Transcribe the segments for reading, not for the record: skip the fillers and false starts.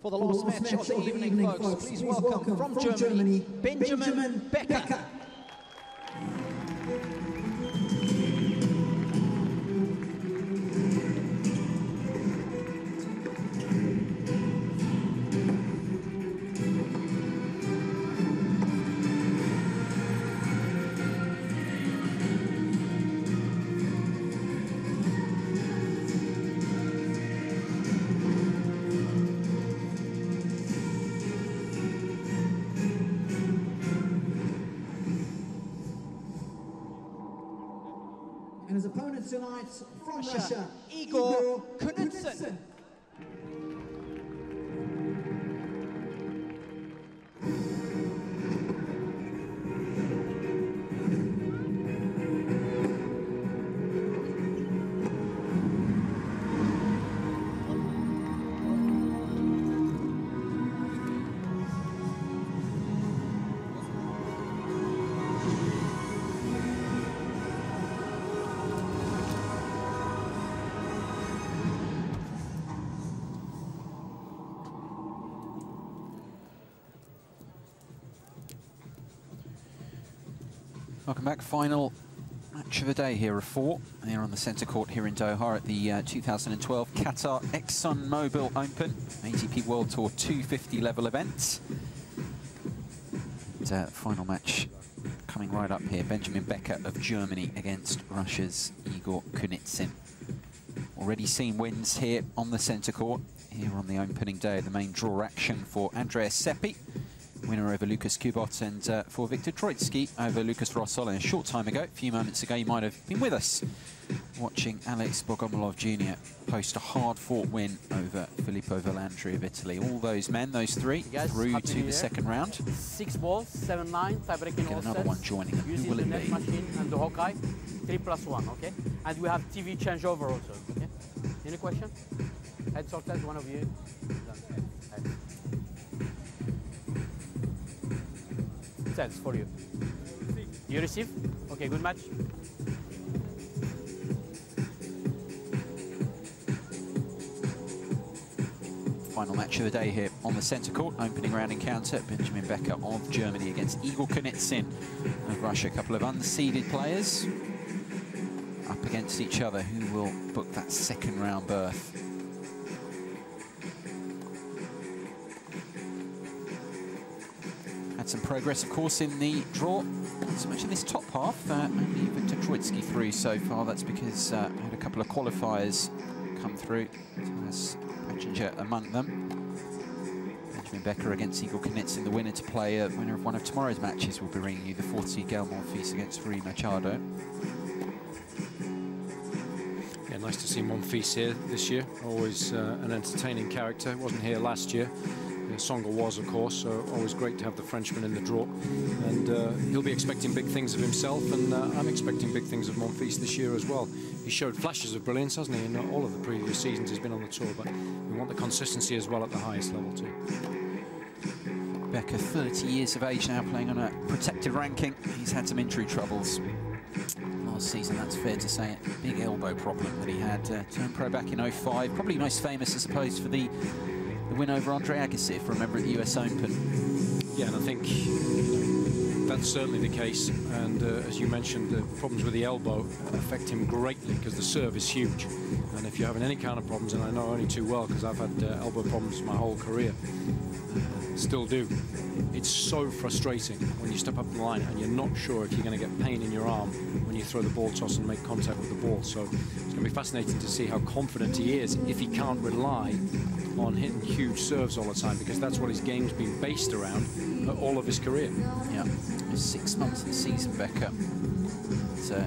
For the last match of the evening, folks, please welcome from Germany, Benjamin Becker. And his opponent tonight from Russia, Igor Kunitsyn. Welcome back. Final match of the day here of 4 here on the centre court here in Doha at the 2012 Qatar ExxonMobil Open ATP World Tour 250 level event. And, final match coming right up here. Benjamin Becker of Germany against Russia's Igor Kunitsyn. Already seen wins here on the centre court here on the opening day of the main draw action for Andreas Seppi, winner over Lukas Kubot, and for Viktor Troitsky over Lukas Rosol. A short time ago, a few moments ago, you might have been with us watching Alex Bogomolov Jr. post a hard-fought win over Filippo Volandri of Italy. All those men, those three, through to the second round. 6 balls, 7-9, tiebreaking all another sets. one joining them. Who will it net be? Machine and the Hawkeye, 3+1, okay? And we have TV changeover also, okay? Any question? Heads or tails, one of you? Heads. Tails for you. You receive? Okay, good match. Final match of the day here on the centre court. Opening round encounter, Benjamin Becker of Germany against Igor Kunitsyn of Russia. A couple of unseeded players up against each other. Who will book that second round berth? Had some progress, of course, in the draw. Not so much in this top half. Only Viktor Troitsky through so far. That's because I had a couple of qualifiers come through. Thomas Pachinger among them. Benjamin Becker against Igor Kunitsyn, the winner to play. Winner of one of tomorrow's matches will be bringing you the 40 Gael Monfils against Rui Machado. Yeah, nice to see Monfils here this year. Always an entertaining character. Wasn't here last year. Songa was, of course, so always great to have the Frenchman in the draw. And he'll be expecting big things of himself, and I'm expecting big things of Monfils this year as well. He showed flashes of brilliance, hasn't he, in all of the previous seasons he's been on the tour, but we want the consistency as well at the highest level too. Becker, 30 years of age now, playing on a protected ranking. He's had some injury troubles last season, that's fair to say. A big elbow problem that he had. Turned pro back in 05, probably most famous, I suppose, for the win over Andre Agassi, if I remember, at the US Open. Yeah, and I think that's certainly the case. And as you mentioned, the problems with the elbow affect him greatly because the serve is huge. And if you're having any kind of problems, and I know only too well because I've had elbow problems my whole career, still do. It's so frustrating when you step up the line and you're not sure if you're going to get pain in your arm when you throw the ball toss and make contact with the ball. So it's going to be fascinating to see how confident he is if he can't rely on hitting huge serves all the time, because that's what his game's been based around all of his career. Yeah, 6 months of the season, Becker. So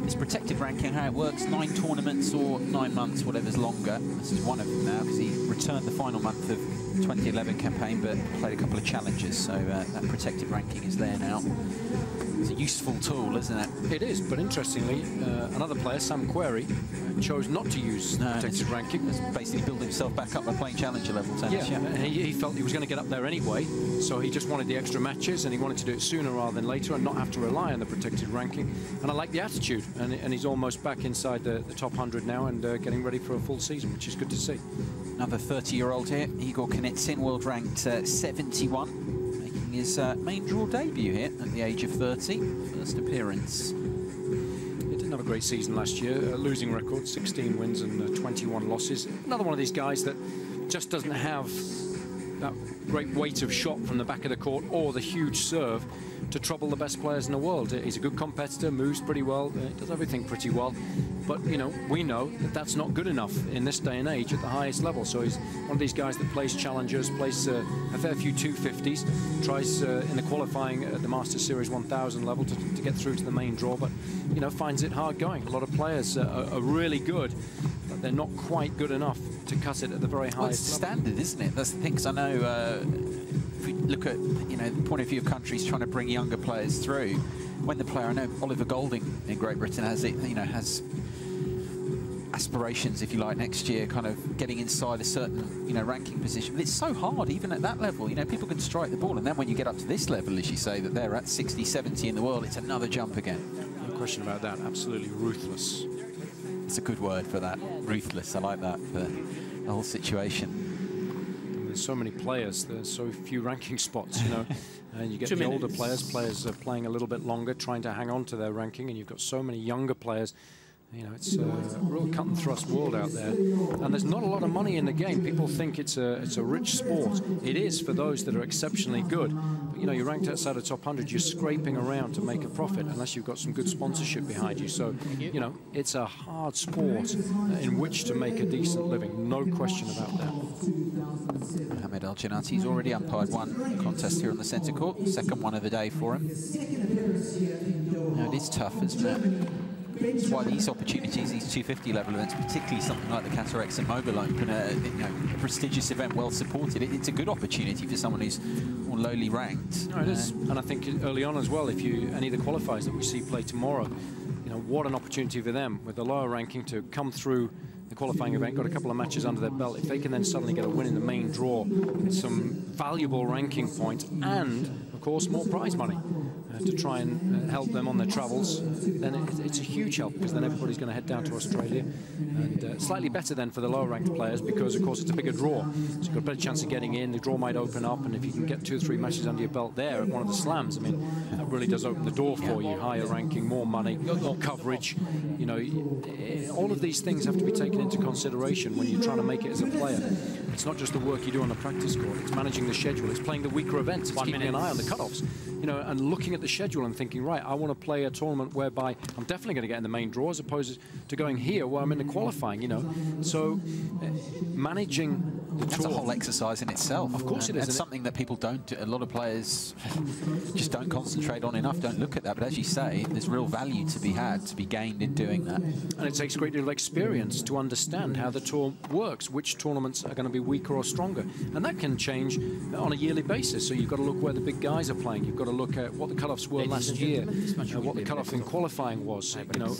his protected ranking, how it works, 9 tournaments or 9 months, whatever's longer. This is one of them now, because he returned the final month of 2011 campaign, but played a couple of challenges, so that protected ranking is there now. It's a useful tool, isn't it? It is, but interestingly, another player, Sam Querrey, chose not to use protected ranking. He's basically build himself back up by playing challenger level tennis. Yeah, he felt he was going to get up there anyway, so he just wanted the extra matches, and he wanted to do it sooner rather than later and not have to rely on the protected ranking. And I like the attitude, and he's almost back inside the top 100 now and getting ready for a full season, which is good to see. Another 30-year-old here, Igor Kunitsyn, world ranked 71, making his main draw debut here at the age of 30. First appearance. He didn't have a great season last year, losing record, 16 wins and 21 losses. Another one of these guys that just doesn't have that great weight of shot from the back of the court or the huge serve to trouble the best players in the world. He's a good competitor, moves pretty well, does everything pretty well. But, you know, we know that that's not good enough in this day and age at the highest level. So he's one of these guys that plays challengers, plays a fair few 250s, tries in the qualifying at the Masters Series 1000 level to get through to the main draw, but, you know, finds it hard going. A lot of players are really good, but they're not quite good enough to cut it at the very highest level. It's standard, isn't it? That's the thing, because I know if we look at, you know, the point of view of countries trying to bring younger players through, when the player, I know Oliver Golding in Great Britain has it, you know, has aspirations, if you like, next year, kind of getting inside a certain, you know, ranking position. But it's so hard, even at that level. You know, people can strike the ball, and then when you get up to this level, as you say, that they're at 60, 70 in the world, it's another jump again. No question about that. Absolutely ruthless. It's a good word for that. Ruthless. I like that for the whole situation. There's so many players, there's so few ranking spots, you know, and you get the older players are playing a little bit longer, trying to hang on to their ranking, and you've got so many younger players. You know, it's a real cut and thrust world out there, and there's not a lot of money in the game. People think it's a rich sport. It is for those that are exceptionally good. But, you know, you're ranked outside the top 100. You're scraping around to make a profit unless you've got some good sponsorship behind you. So, you know, it's a hard sport in which to make a decent living. No question about that. Mohamed El Jannati's already umpired one contest here on the centre court. Second one of the day for him. Now, it is tough, isn't it? That's why these opportunities, these 250 level events, particularly something like the Qatar ExxonMobil Open, you know, a prestigious event, well supported, it's a good opportunity for someone who's more lowly ranked. No, it is, and I think early on as well, if any of the qualifiers that we see play tomorrow, you know, what an opportunity for them with the lower ranking to come through the qualifying event, got a couple of matches under their belt. If they can then suddenly get a win in the main draw, some valuable ranking points and, of course, more prize money to try and help them on their travels, then it's a huge help, because then everybody's going to head down to Australia. And slightly better then for the lower ranked players, because of course it's a bigger draw, so you've got a better chance of getting in. The draw might open up, and if you can get 2 or 3 matches under your belt there at one of the slams, I mean, that really does open the door for you. Higher ranking, more money, more coverage. You know, all of these things have to be taken into consideration when you're trying to make it as a player. It's not just the work you do on the practice court, it's managing the schedule, it's playing the weaker events, it's keeping an eye on the cutoffs, you know, and looking at the schedule and thinking, right, I want to play a tournament whereby I'm definitely going to get in the main draw, as opposed to going here where I'm in the qualifying, you know. So managing the That's tour, a whole exercise in itself. Of course it is. It's something that people don't do. A lot of players just don't concentrate on enough, don't look at that. But as you say, there's real value to be had, to be gained in doing that. And it takes a great deal of experience to understand how the tour works, which tournaments are going to be weaker or stronger. And that can change on a yearly basis. So you've got to look where the big guys are playing. You've got to look at what the cutoffs were last year, what the cutoff in qualifying was. You know,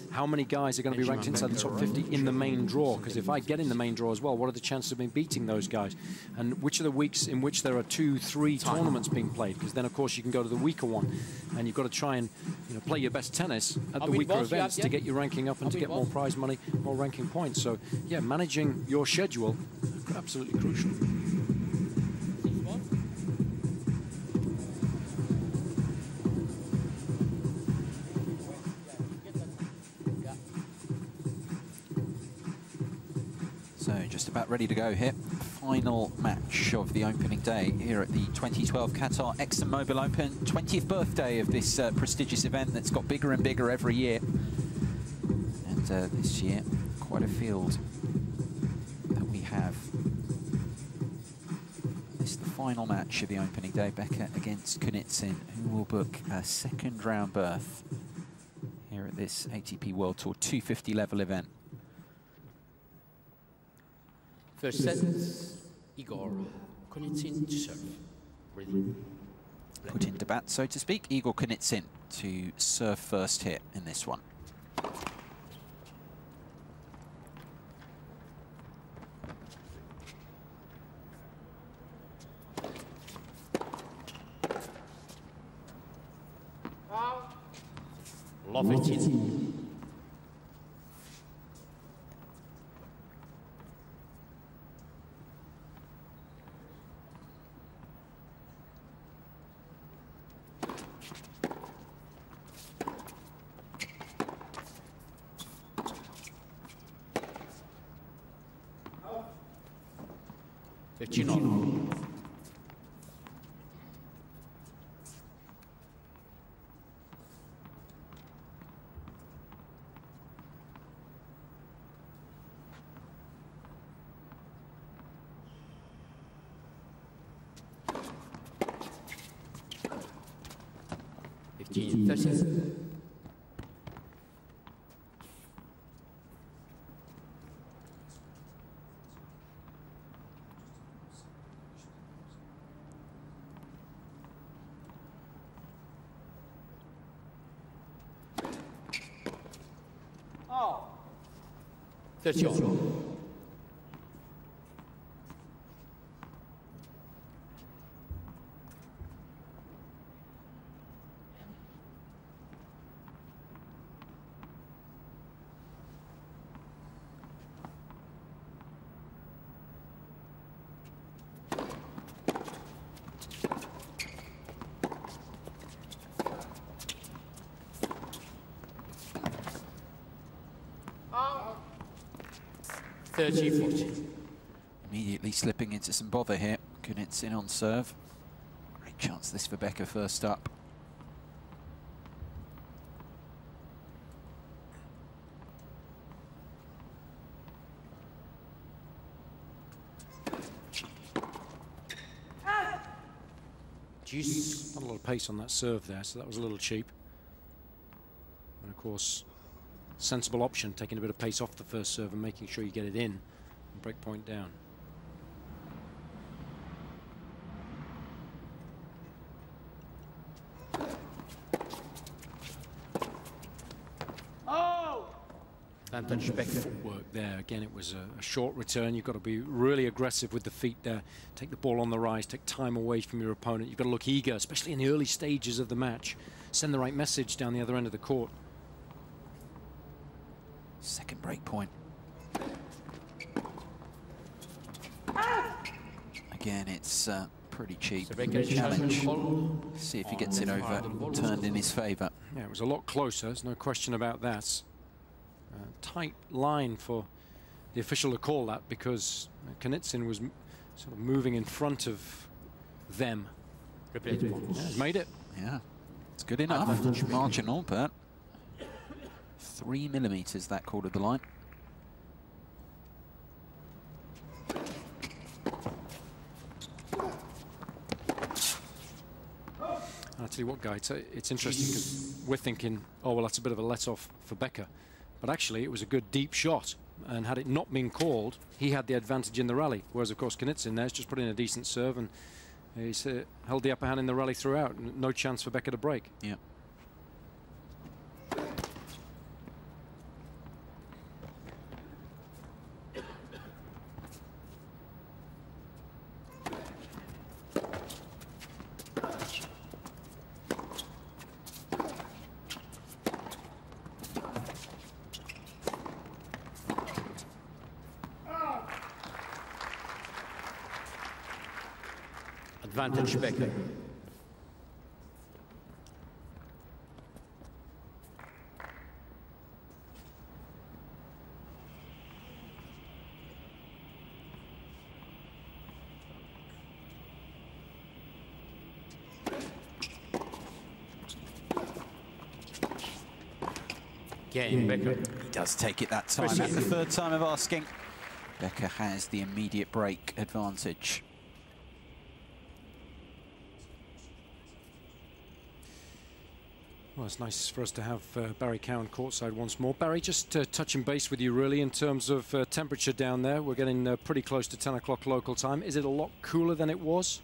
how many guys are going to be ranked inside the top 50 in the main draw? Because if I get in the main draw as well, what are the chances of me beating those guys? And which are the weeks in which there are 2, 3 tournaments being played? Because then, of course, you can go to the weaker one, and you've got to try and, you know, play your best tennis at the weaker events to get your ranking up and to get more prize money, more ranking points. So, yeah, managing your schedule, absolutely crucial. So just about ready to go here. Final match of the opening day here at the 2012 Qatar ExxonMobil Open. 20th birthday of this prestigious event that's got bigger and bigger every year. And this year, quite a field that we have. This is the final match of the opening day. Becker against Kunitsyn, who will book a second round berth here at this ATP World Tour 250 level event. First set, Igor Kunitsyn to serve. Ready? put into bat, so to speak. Igor Kunitsyn to serve first here in this one. Love it. Oh. 30. Immediately slipping into some bother here. Kunitsyn on serve. Great chance this for Becker first up. Jeez, not a lot of pace on that serve there, so that was a little cheap. And of course, sensible option, taking a bit of pace off the first serve and making sure you get it in and break point down. Oh! Advantage Becker. Footwork there. Again, it was a short return. You've got to be really aggressive with the feet there. Take the ball on the rise, take time away from your opponent. You've got to look eager, especially in the early stages of the match. Send the right message down the other end of the court. Second break point. Again, it's pretty cheap. Challenge. See if he gets it over, turned in his favour. Yeah, it was a lot closer. There's no question about that. Tight line for the official to call that because Kunitsyn was sort of moving in front of them. Yeah, he's made it. Yeah, it's good enough. Marginal, but 3 millimeters that call of the line. I'll tell you what, Guy, it's interesting because we're thinking, oh, well, that's a bit of a let-off for Becker. But actually, it was a good deep shot. And had it not been called, he had the advantage in the rally. Whereas, of course, Kunitsyn there's just put in a decent serve and he's held the upper hand in the rally throughout. No chance for Becker to break. Yeah. Advantage Becker. Again, Becker. He does take it that time. That's the third time of asking. Becker has the immediate break advantage. Well, it's nice for us to have Barry Cowan courtside once more. Barry, just touching base with you really in terms of temperature down there. We're getting pretty close to 10 o'clock local time. Is it a lot cooler than it was?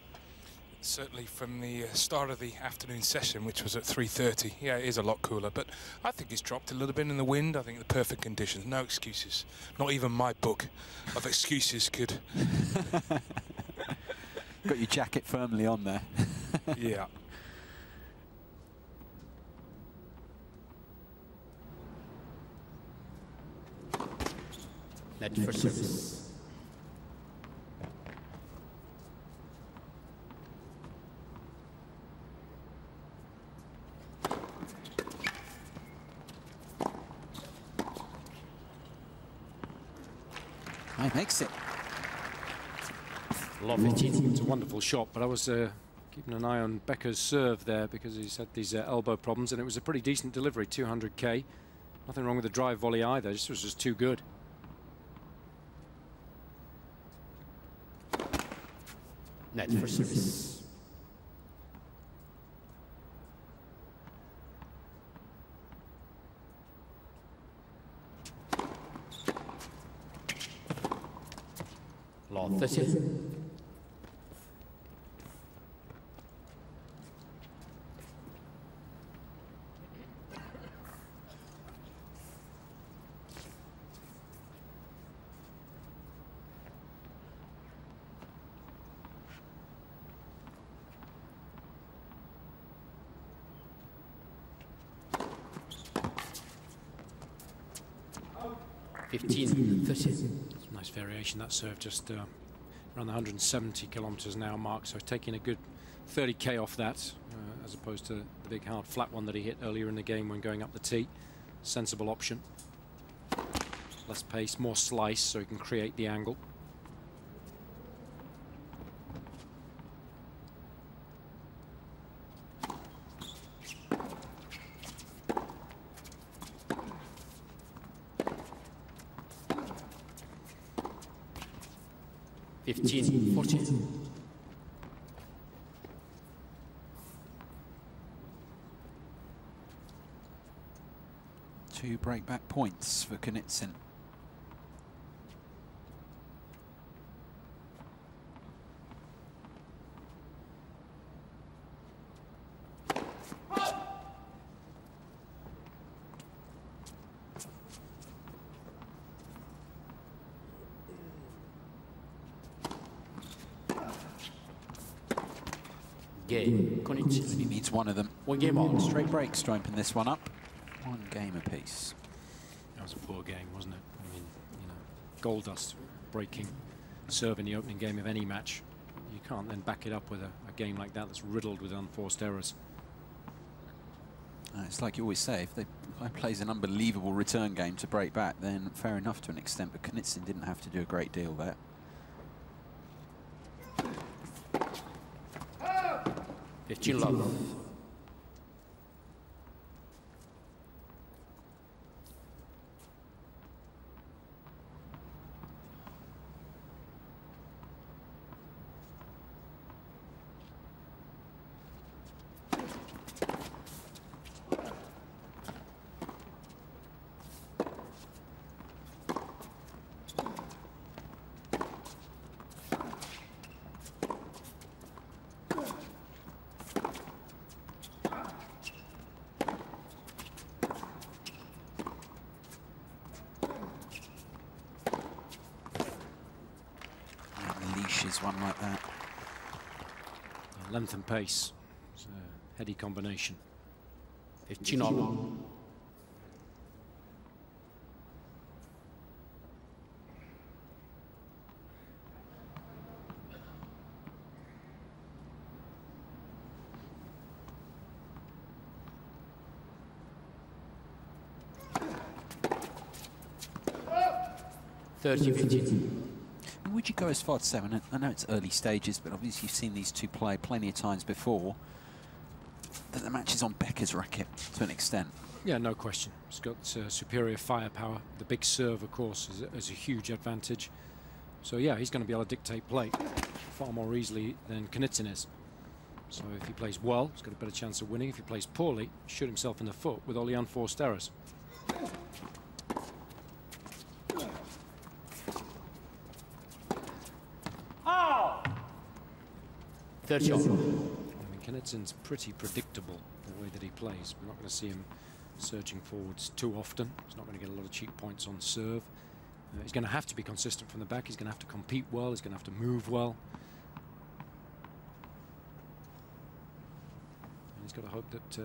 certainly from the start of the afternoon session, which was at 3:30. Yeah, it is a lot cooler, but I think it's dropped a little bit in the wind. I think the perfect conditions, no excuses. Not even my book of excuses could. Got your jacket firmly on there. Yeah. Net for service. He makes it. It's a wonderful shot, but I was keeping an eye on Becker's serve there because he's had these elbow problems, and it was a pretty decent delivery, 200k. Nothing wrong with the drive volley either, this was just too good. Net for service. Law 30. Nice variation, that serve, just around the 170 kilometers an hour mark, so taking a good 30k off that, as opposed to the big hard flat one that he hit earlier in the game when going up the tee. Sensible option. Less pace, more slice, so he can create the angle. Two breakback points for Kunitsyn. Kunitsyn. He needs one of them. One game on. Straight breaks to open this one up. One game apiece. That was a poor game, wasn't it? I mean, you know, gold dust breaking serve in the opening game of any match. You can't then back it up with a game like that that's riddled with unforced errors. It's like you always say, if they plays an unbelievable return game to break back, then fair enough to an extent, but Kunitsyn didn't have to do a great deal there. Love. One like that. Length and pace. It's a heady combination. Chinol. Would you go as far to say, I know it's early stages, but obviously you've seen these two play plenty of times before, that the match is on Becker's racket to an extent? Yeah, no question. He's got superior firepower. The big serve, of course, is a huge advantage. So yeah, he's going to be able to dictate play far more easily than Kunitsyn is. So if he plays well, he's got a better chance of winning. If he plays poorly, shoot himself in the foot with all the unforced errors. 30 all. I mean, Kunitsyn's pretty predictable the way that he plays. We're not going to see him surging forwards too often. He's not going to get a lot of cheap points on serve. He's going to have to be consistent from the back. He's going to have to compete well. He's going to have to move well. And he's got to hope that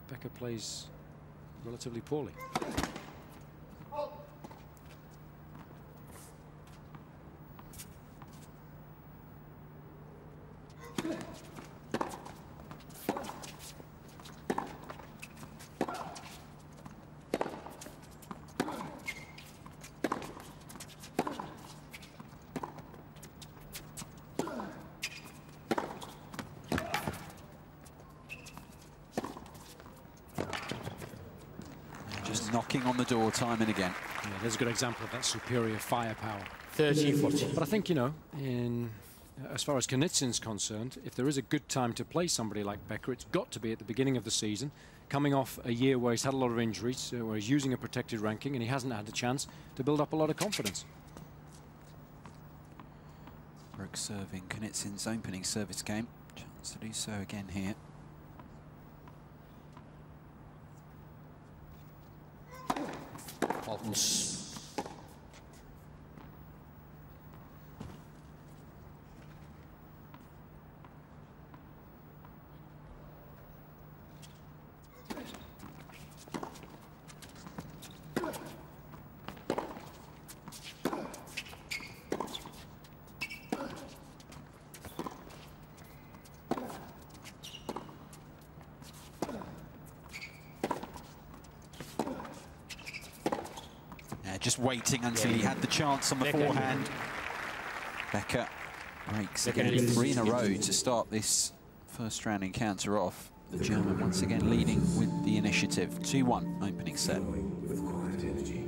Becker plays relatively poorly. Knocking on the door time and again. Yeah, there's a good example of that superior firepower. 30-40. But I think, you know, as far as Kunitsyn's concerned, if there is a good time to play somebody like Becker, it's got to be at the beginning of the season, coming off a year where he's had a lot of injuries, where he's using a protected ranking, and he hasn't had a chance to build up a lot of confidence. Brooks serving Kunitsyn's opening service game. Chance to do so again here. Just waiting until he had the chance on the forehand. Becker breaks again, 3 in a row to start this first round encounter off. The German once again leading with the initiative. 2-1 opening set. With quiet energy,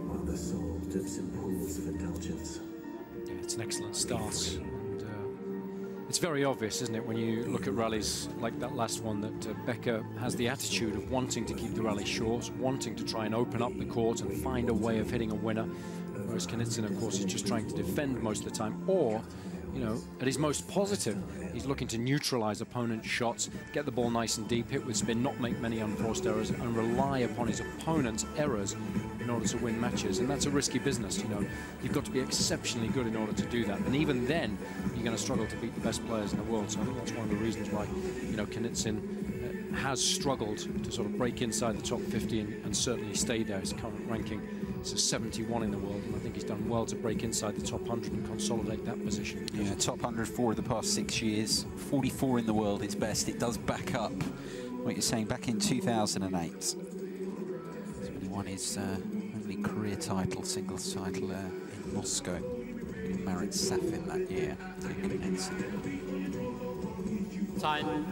while the soul dips in pools of indulgence. Yeah, it's an excellent start. It's very obvious, isn't it, when you look at rallies like that last one, that Becker has the attitude of wanting to keep the rally short, wanting to try and open up the court and find a way of hitting a winner, whereas Kunitsyn, of course, is just trying to defend most of the time, or, you know, at his most positive, he's looking to neutralize opponent's shots, get the ball nice and deep, hit with spin, not make many unforced errors, and rely upon his opponent's errors in order to win matches. And that's a risky business, you know. You've got to be exceptionally good in order to do that. And even then, you're going to struggle to beat the best players in the world. So I think that's one of the reasons why, you know, Kunitsyn has struggled to sort of break inside the top 50 and certainly stay there. His current ranking is 71 in the world, and I think he's done well to break inside the top 100 and consolidate that position. Yeah, top 104 of the past 6 years, 44 in the world, its best. It does back up what you're saying back in 2008. He's won his only career title, singles title in Moscow. Marit Safin that year. Time.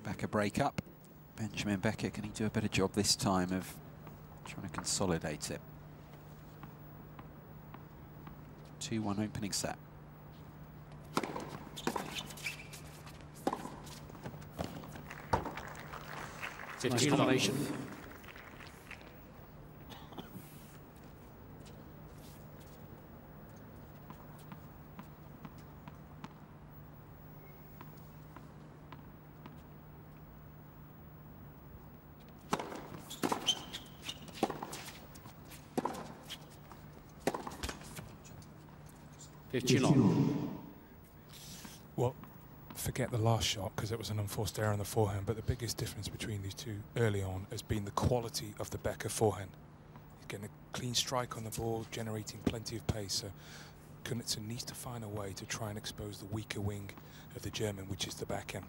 Becker break up. Benjamin Becker, can he do a better job this time of trying to consolidate it? 2-1 opening set. Nice combination. Well, forget the last shot because it was an unforced error on the forehand, but the biggest difference between these two early on has been the quality of the Becker forehand. He's getting a clean strike on the ball, generating plenty of pace. So Kunitsyn needs to find a way to try and expose the weaker wing of the German, which is the backhand.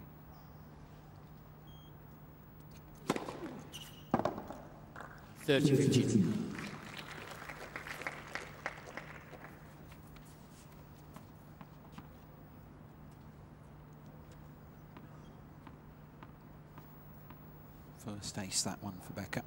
First ace, that one for Becker.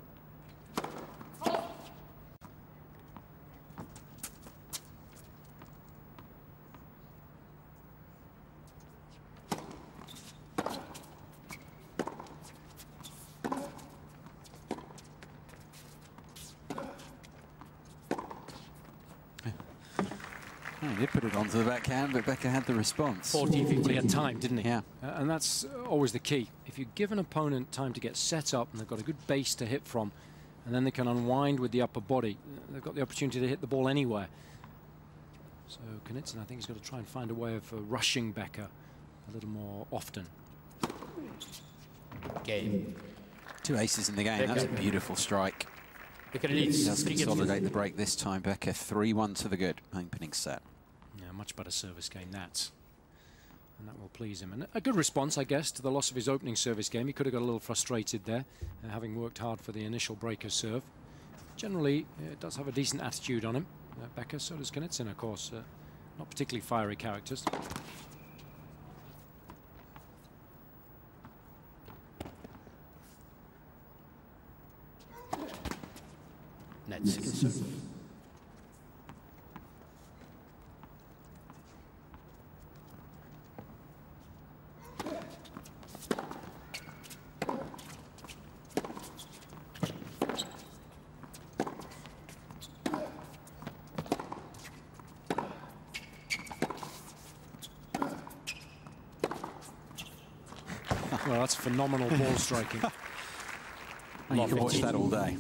Oh, he did put it onto the backhand, but Becker had the response. 14-15. But he had time, didn't he? Yeah. And that's always the key. If you give an opponent time to get set up and they've got a good base to hit from, and then they can unwind with the upper body, they've got the opportunity to hit the ball anywhere. So Kunitsyn, I think, has got to try and find a way of rushing Becker a little more often. Game. 2 aces in the game. Becker. That's a beautiful strike. Becker He leads. does consolidate the break this time. Becker 3-1 to the good opening set. Yeah, much better service game, that. And that will please him. And a good response, I guess, to the loss of his opening service game. He could have got a little frustrated there, having worked hard for the initial breaker serve. Generally, it does have a decent attitude on him. Becker, so does Kunitsyn, of course. Not particularly fiery characters. Net second serve. Well, that's phenomenal ball striking. And you can watch that all day.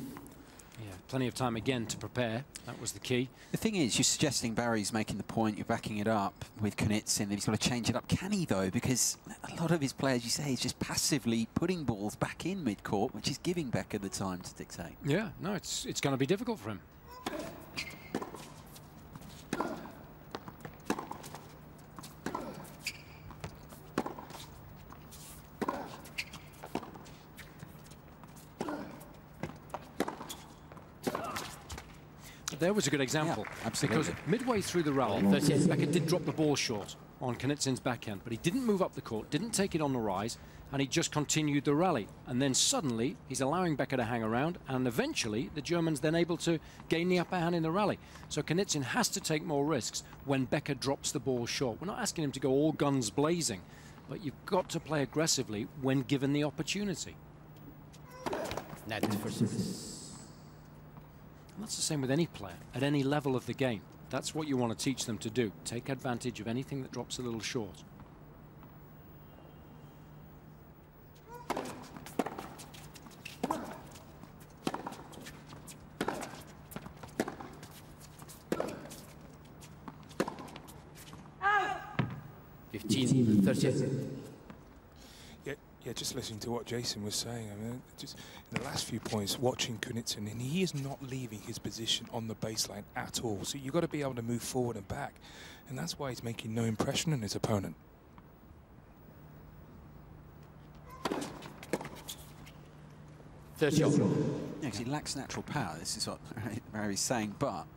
Yeah, plenty of time again to prepare. That was the key. The thing is, you're suggesting Barry's making the point, you're backing it up with Kunitsyn, that he's got to change it up. Can he, though? Because a lot of his players, you say, is just passively putting balls back in mid-court, which is giving Becker the time to dictate. Yeah, no, it's going to be difficult for him. There was a good example. Yeah, absolutely. Because midway through the rally, Becker did drop the ball short on Kunitsyn's backhand, but he didn't move up the court, didn't take it on the rise, and he just continued the rally. And then suddenly, he's allowing Becker to hang around, and eventually, the German's then able to gain the upper hand in the rally. So Kunitsyn has to take more risks when Becker drops the ball short. We're not asking him to go all guns blazing, but you've got to play aggressively when given the opportunity. Net for service. And that's the same with any player at any level of the game. That's what you want to teach them to do. Take advantage of anything that drops a little short. Out. 15-13. Yeah, just listening to what Jason was saying, I mean, just in the last few points, watching Kunitsyn, and he is not leaving his position on the baseline at all. So you've got to be able to move forward and back, and that's why he's making no impression on his opponent. Yeah, because he lacks natural power. This is what Barry's saying, but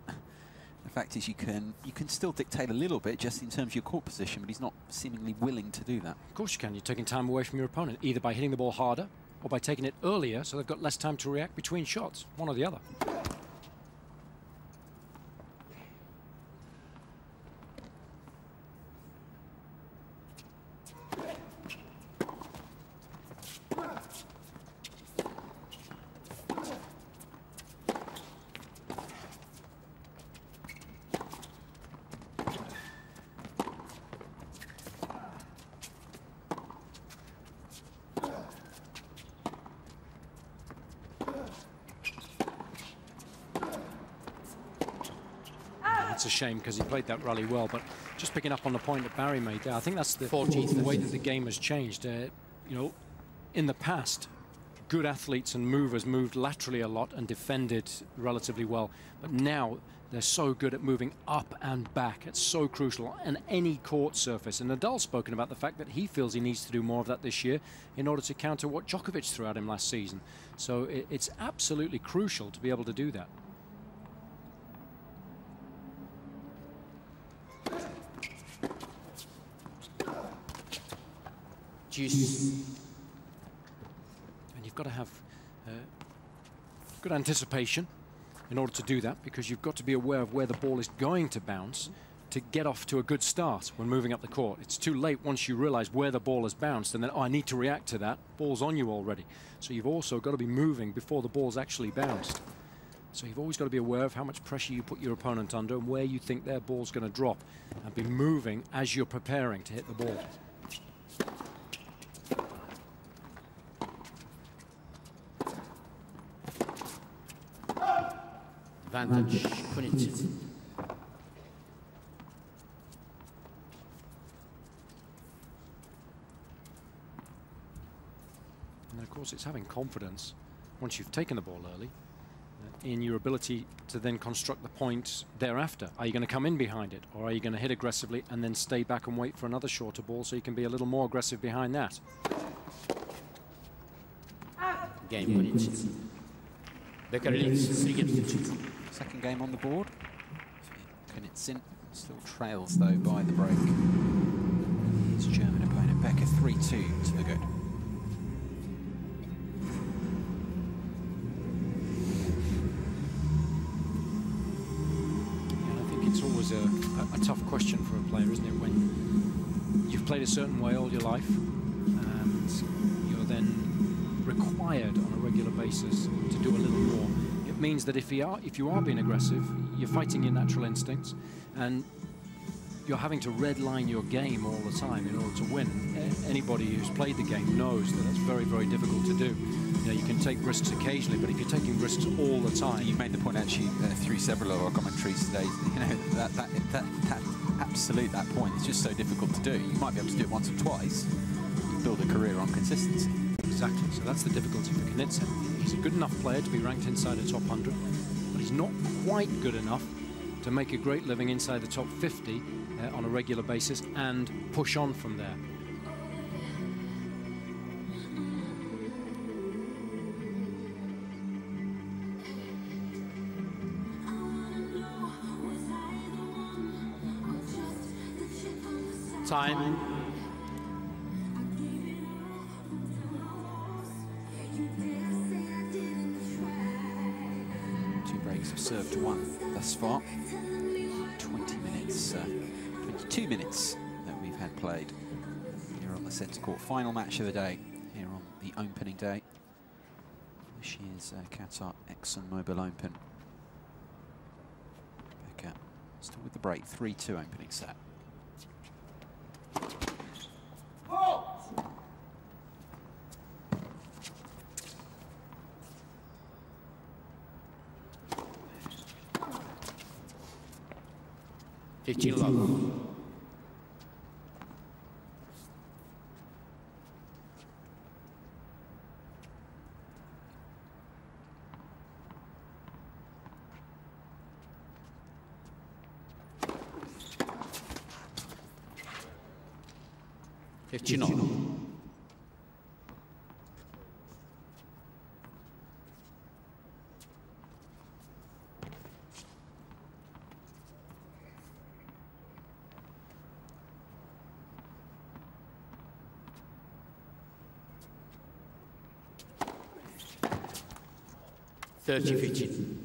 the fact is you can still dictate a little bit just in terms of your court position, but he's not seemingly willing to do that. Of course you can. You're taking time away from your opponent, either by hitting the ball harder or by taking it earlier so they've got less time to react between shots, one or the other. It's a shame because he played that rally well, but just picking up on the point that Barry made there, I think that's the way that the game has changed. You know, in the past, good athletes and movers moved laterally a lot and defended relatively well, but now they're so good at moving up and back. It's so crucial on any court surface. And Nadal's spoken about the fact that he feels he needs to do more of that this year in order to counter what Djokovic threw at him last season. So it's absolutely crucial to be able to do that. And you've got to have good anticipation in order to do that, because you've got to be aware of where the ball is going to bounce to get off to a good start when moving up the court. It's too late once you realize where the ball has bounced and then, oh, I need to react to that. Ball's on you already. So you've also got to be moving before the ball's actually bounced. So you've always got to be aware of how much pressure you put your opponent under and where you think their ball's going to drop, and be moving as you're preparing to hit the ball. Advantage, Kunitsyn. And of course, it's having confidence once you've taken the ball early in your ability to then construct the point thereafter. Are you going to come in behind it, or are you going to hit aggressively and then stay back and wait for another shorter ball so you can be a little more aggressive behind that? Game, Kunitsyn. Becker leads 3 games. Second game on the board. Kunitsyn still trails though by the break. His German opponent Becker 3-2 to the good. And I think it's always a tough question for a player, isn't it, when you've played a certain way all your life and you're then required on a regular basis to do a little more. It means that if you are being aggressive, you're fighting your natural instincts, and you're having to redline your game all the time in order to win. Anybody who's played the game knows that that's very, very difficult to do. You know, you can take risks occasionally, but if you're taking risks all the time... You made the point actually through several of our commentaries today, you know, that point is just so difficult to do. You might be able to do it once or twice. You build a career on consistency. Exactly, so that's the difficulty for Kunitsyn. He's a good enough player to be ranked inside the top 100, but he's not quite good enough to make a great living inside the top 50 on a regular basis and push on from there. Time. Served to 1 thus far. 20 minutes, 22 minutes that we've had played here on the centre court. Final match of the day here on the opening day. This year's Qatar ExxonMobil Open. Becker still with the break, 3-2 opening set. Love. $30-15.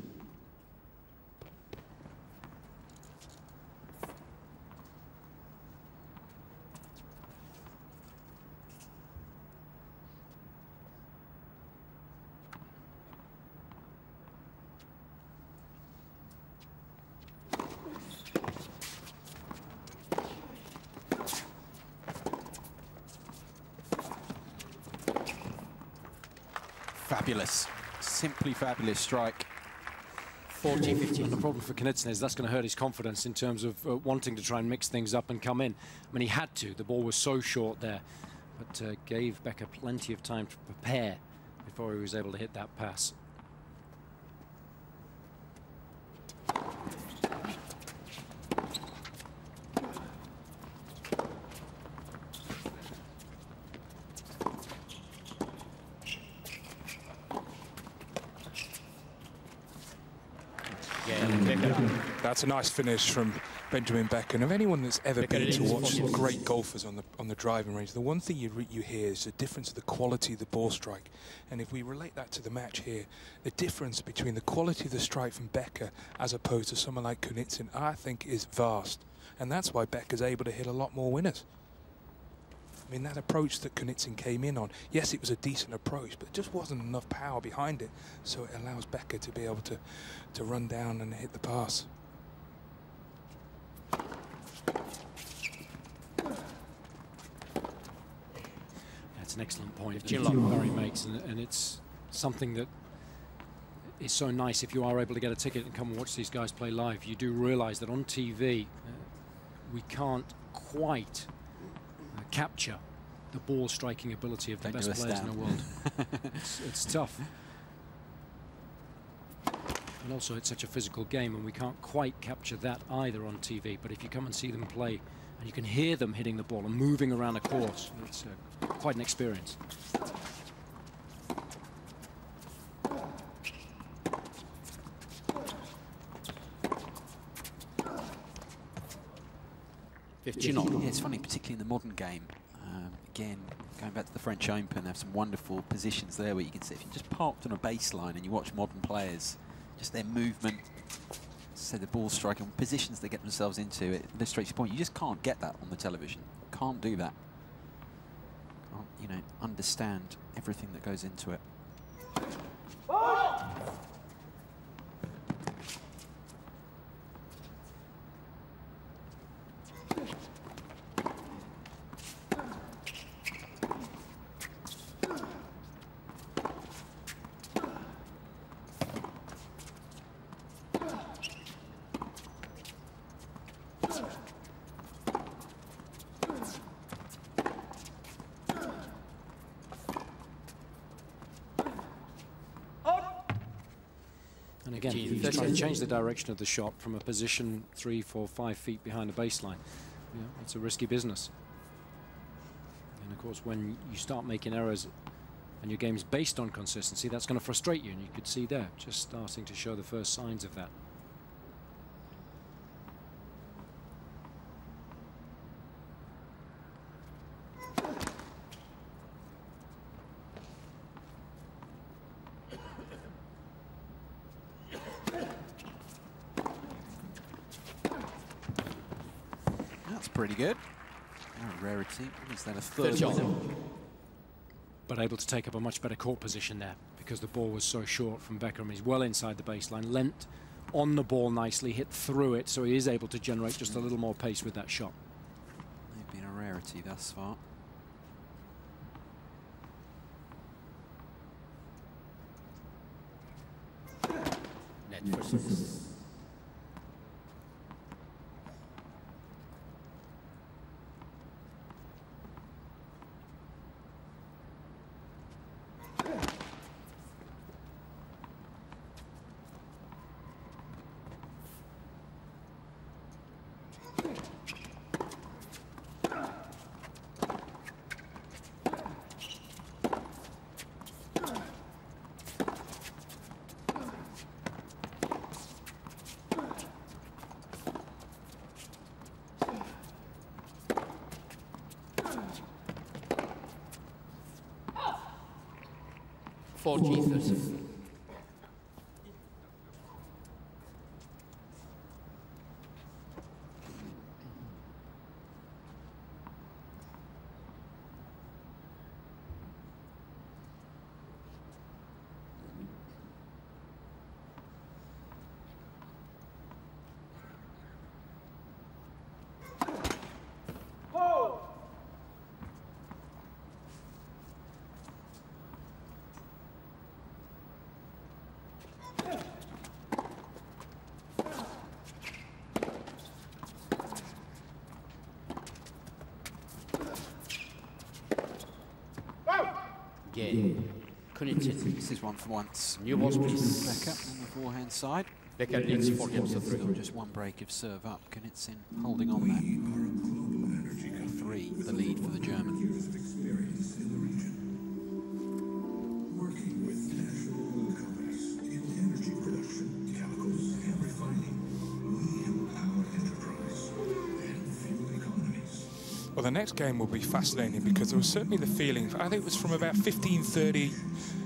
Fabulous. Simply fabulous strike. 40-15. The problem for Kunitsyn is that's going to hurt his confidence in terms of wanting to try and mix things up and come in. I mean, he had to. The ball was so short there, but gave Becker plenty of time to prepare before he was able to hit that pass. That's a nice finish from Benjamin Becker. And of anyone that's ever been to watch great golfers on the driving range, the one thing you hear is the difference of the quality of the ball strike. And if we relate that to the match here, the difference between the quality of the strike from Becker as opposed to someone like Kunitsyn, I think is vast. And that's why Becker's able to hit a lot more winners. mean, that approach that Kunitsyn came in on, yes, it was a decent approach, but just wasn't enough power behind it, so it allows Becker to be able to run down and hit the pass. That's an excellent point that Barry makes, and it's something that is so nice. If you are able to get a ticket and come and watch these guys play live, you do realize that on TV we can't quite capture the ball striking ability of the best players in the world. It's tough. And also it's such a physical game, and we can't quite capture that either on TV. But if you come and see them play, and you can hear them hitting the ball and moving around the course, it's quite an experience. Yeah, it's funny, particularly in the modern game. Again, going back to the French Open, they have some wonderful positions there where you can see, if you just parked on a baseline and you watch modern players, just their movement, so the ball striking, positions they get themselves into, it illustrates your point. You just can't get that on the television. Can't do that. Can't, you know, understand everything that goes into it. And again, he's trying to change the direction of the shot from a position 3, 4, 5 feet behind the baseline. You know, it's a risky business. And of course, when you start making errors and your game's based on consistency, that's going to frustrate you. And you could see there, just starting to show the first signs of that. Pretty good. Oh, rarity. Is that a third one? But able to take up a much better court position there because the ball was so short from Becker. He's well inside the baseline, leant on the ball nicely, hit through it, so he is able to generate just a little more pace with that shot. They've been a rarity thus far. Net for service. For Jesus. Again, Kunitsyn. This is one for once. New balls, please. Becker on the forehand side. Becker leads 4 games to 3. Still just one break of serve up. Kunitsyn holding on that. 3, the lead for the German. Well, the next game will be fascinating because there was certainly the feeling, I think it was from about 15:30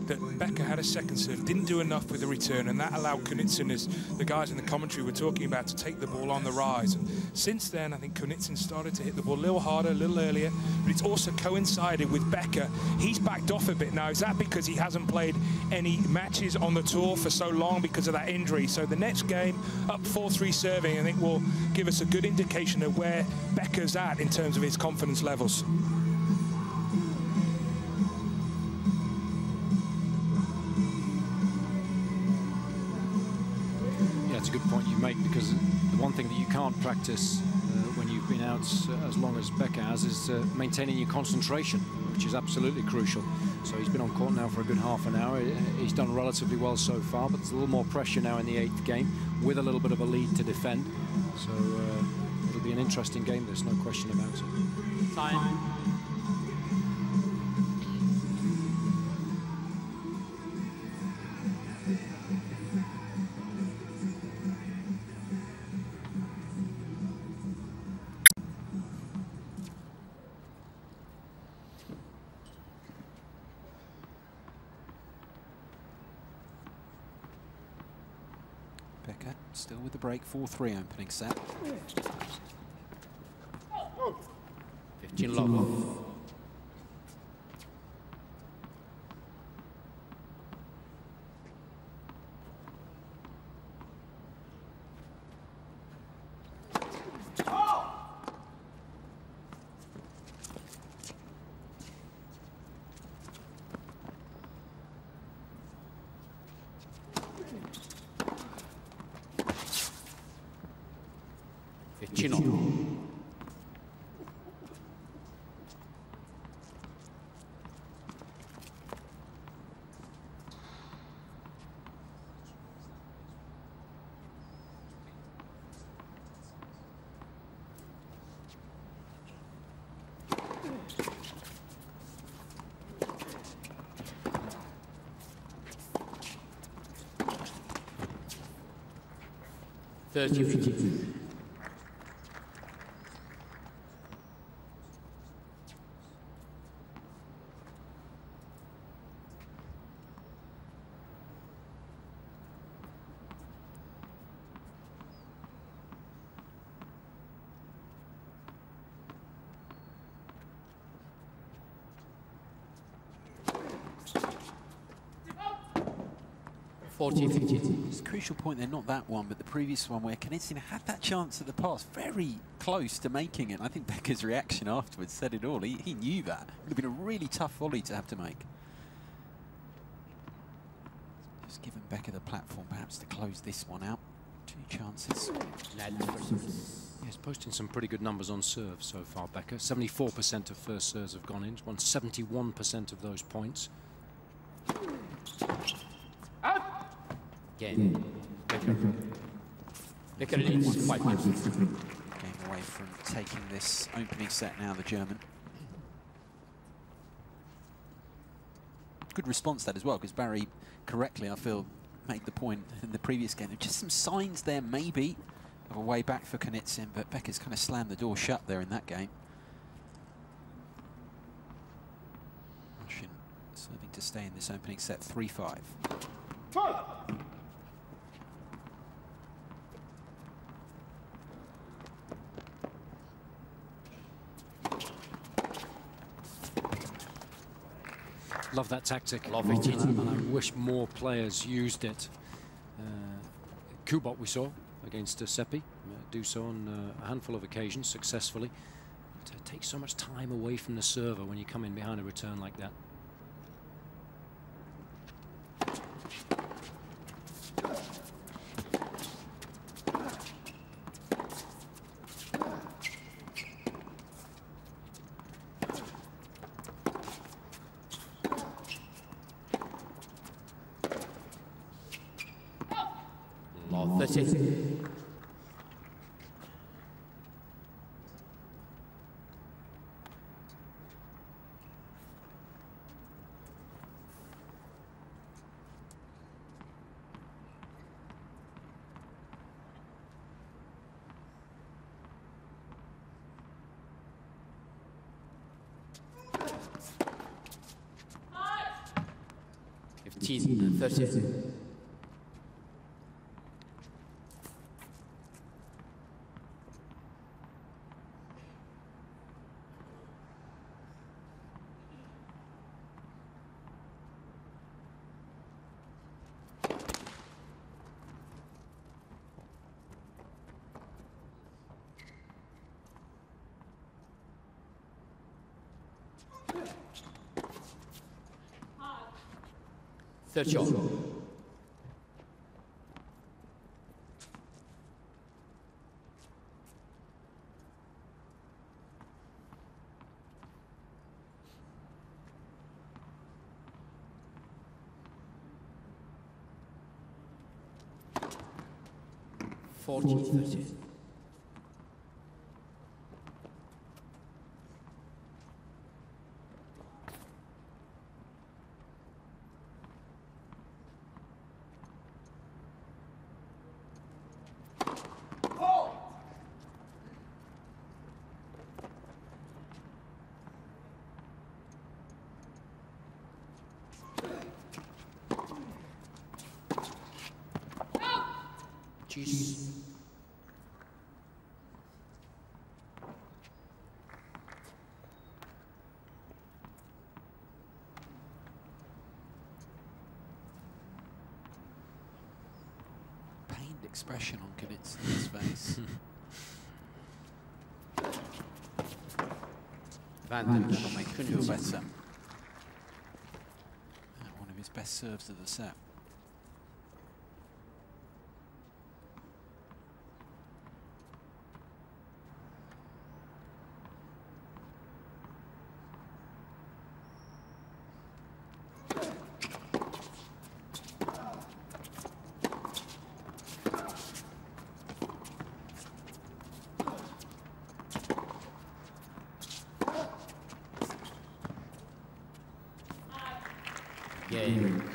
that Becker had a second serve, didn't do enough with the return, and that allowed Kunitsyn, as the guys in the commentary were talking about, to take the ball on the rise. And since then, I think Kunitsyn started to hit the ball a little harder, a little earlier, but it's also coincided with Becker. He's backed off a bit now. Is that because he hasn't played any matches on the tour for so long because of that injury? So the next game, up 4-3 serving, I think will give us a good indication of where Becker's at in terms of his confidence levels. It's a good point you make, because the one thing that you can't practice when you've been out as long as Becker has is maintaining your concentration, which is absolutely crucial. So he's been on court now for a good half an hour. He's done relatively well so far, but there's a little more pressure now in the 8th game with a little bit of a lead to defend. So it'll be an interesting game, there's no question about it. Time. Becker still with the break, 4-3 opening set. 15 love. Chino. $30. 40-50. It's a crucial point there, not that one, but the previous one where Kunitsyn had that chance at the pass, very close to making it. I think Becker's reaction afterwards said it all. He knew that. It would have been a really tough volley to have to make. Just giving Becker the platform perhaps to close this one out. 2 chances. He's posting some pretty good numbers on serve so far, Becker. 74% of first serves have gone in. He's won 71% of those points. Game. Becker leads 5 points. Game away from taking this opening set now, the German. Good response that as well, because Barry correctly, I feel, made the point in the previous game. There's just some signs there, maybe, of a way back for Kunitsyn, but Becker's kind of slammed the door shut there in that game. Russian serving to stay in this opening set, 3-5. Love that tactic. Love it. And I wish more players used it. Kubot we saw against Seppi do so on a handful of occasions successfully. It takes so much time away from the server when you come in behind a return like that. That's it. 15-30. Third shot. $40-30. Pained expression on Kunitsyn's face. Advantage. That'll make him feel better. One of his best serves of the set.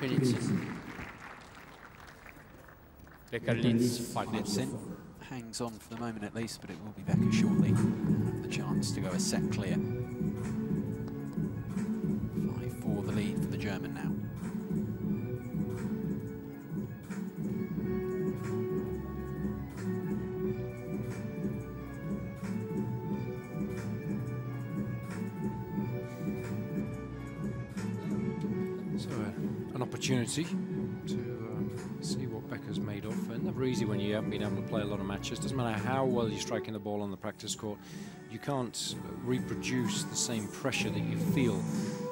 Kunitsyn. Becker leads 5 minutes. Hangs on for the moment at least, but it will be Becker shortly. The chance to go a set clear. 5-4 the lead for the German now. Opportunity to see what Becker's made of. And never easy when you haven't been able to play a lot of matches. Doesn't matter how well you're striking the ball on the practice court, you can't reproduce the same pressure that you feel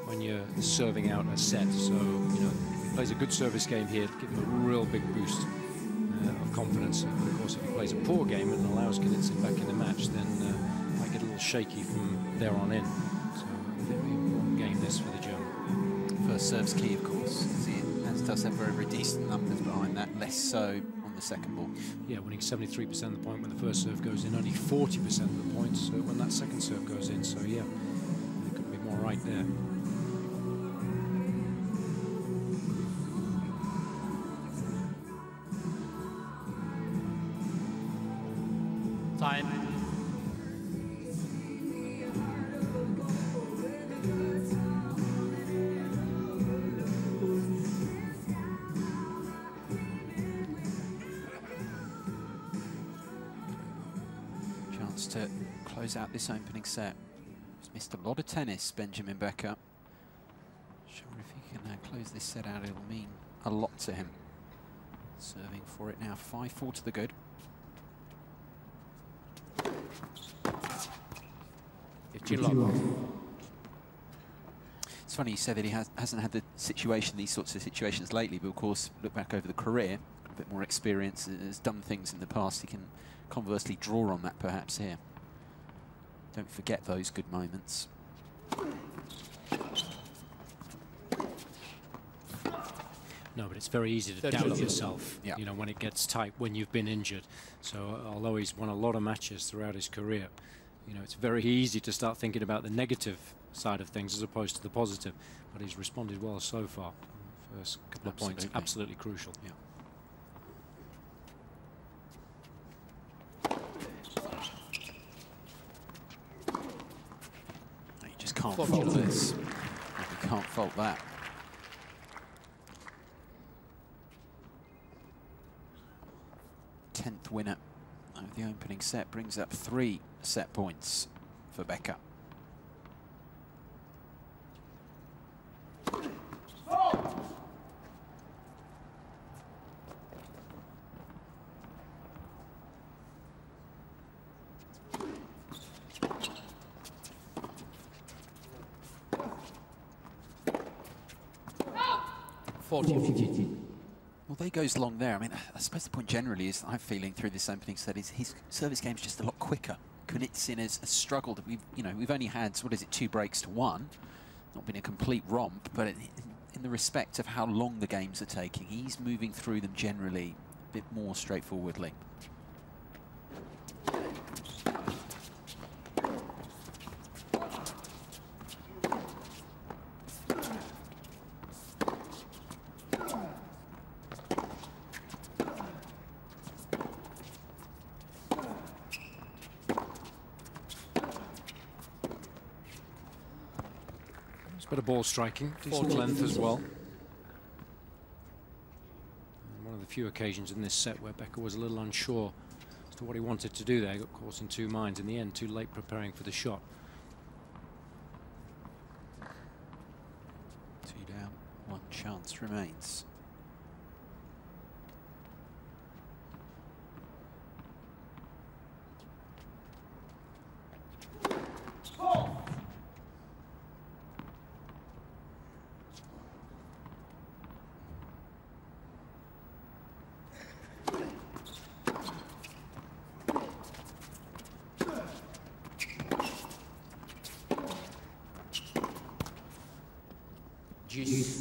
when you're serving out a set. So, you know, if he plays a good service game here, give him a real big boost of confidence. And of course, if he plays a poor game and allows Kunitsyn back in the match, then might get a little shaky from there on in. So, a very important game this for the German. First serve's key, of course. He does have very, very decent numbers behind that, less so on the second ball. Yeah, winning 73% of the point when the first serve goes in, only 40% of the points when that second serve goes in. So yeah, there could be more right there. Time. To close out this opening set. He's missed a lot of tennis, Benjamin Becker. Sure, if he can close this set out, it'll mean a lot to him. Serving for it now, 5-4 to the good. It's funny you say that he hasn't had these sorts of situations lately, but of course, look back over the career, got a bit more experience, has done things in the past. He can conversely draw on that perhaps here. Don't forget those good moments. No, but it's very easy to doubt yourself, you know, when it gets tight, when you've been injured. So although he's won a lot of matches throughout his career, you know, it's very easy to start thinking about the negative side of things as opposed to the positive. But he's responded well so far. First couple of points, absolutely crucial. Yeah. You just can't fault this. You can't fault that. 10th winner of the opening set, brings up 3 set points for Becker. Well, there goes long there. I mean, I suppose the point generally is, I'm feeling through this opening set, is his service game's just a lot quicker. Kunitsyn has struggled. We've only had, what is it, 2 breaks to 1. Not been a complete romp, but in the respect of how long the games are taking, he's moving through them generally a bit more straightforwardly. Better ball striking, decent length as well. And one of the few occasions in this set where Becker was a little unsure as to what he wanted to do there. He got caught in 2 minds in the end, too late preparing for the shot. 2 down, 1 chance remains.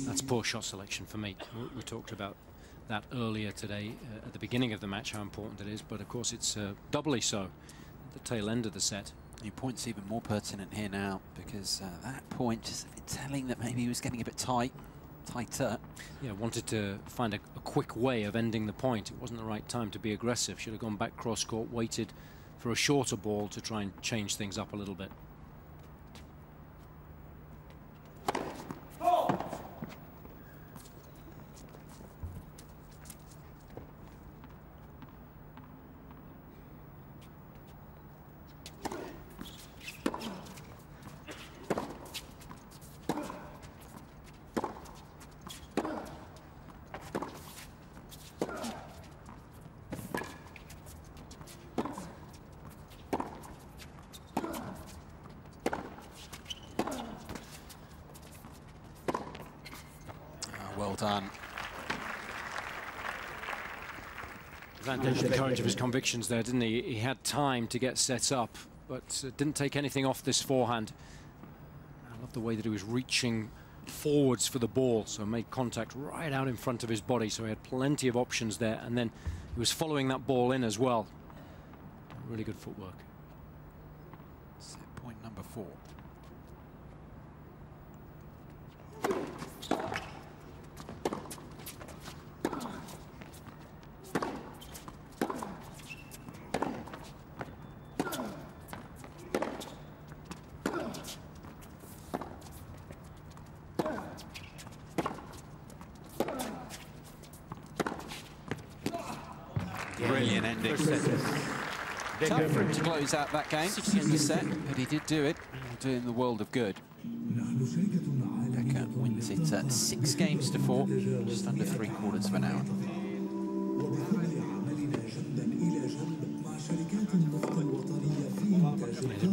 That's poor shot selection for me. We talked about that earlier today at the beginning of the match, how important it is, but of course it's doubly so at the tail end of the set. Your point's even more pertinent here now, because that point just telling that maybe he was getting a bit tighter. Yeah, wanted to find a quick way of ending the point. It wasn't the right time to be aggressive. Should have gone back cross court, waited for a shorter ball to try and change things up a little bit. Well done. Advantage the courage of his convictions there, didn't he? He had time to get set up, but didn't take anything off this forehand. I love the way that he was reaching forwards for the ball, so made contact right out in front of his body, so he had plenty of options there, and then he was following that ball in as well. Really good footwork. Set point number 4. Brilliant ending. Tough for him to close out that game in the set, but he did do it, doing the world of good. Becker wins it 6 games to 4, just under 3/4 of an hour.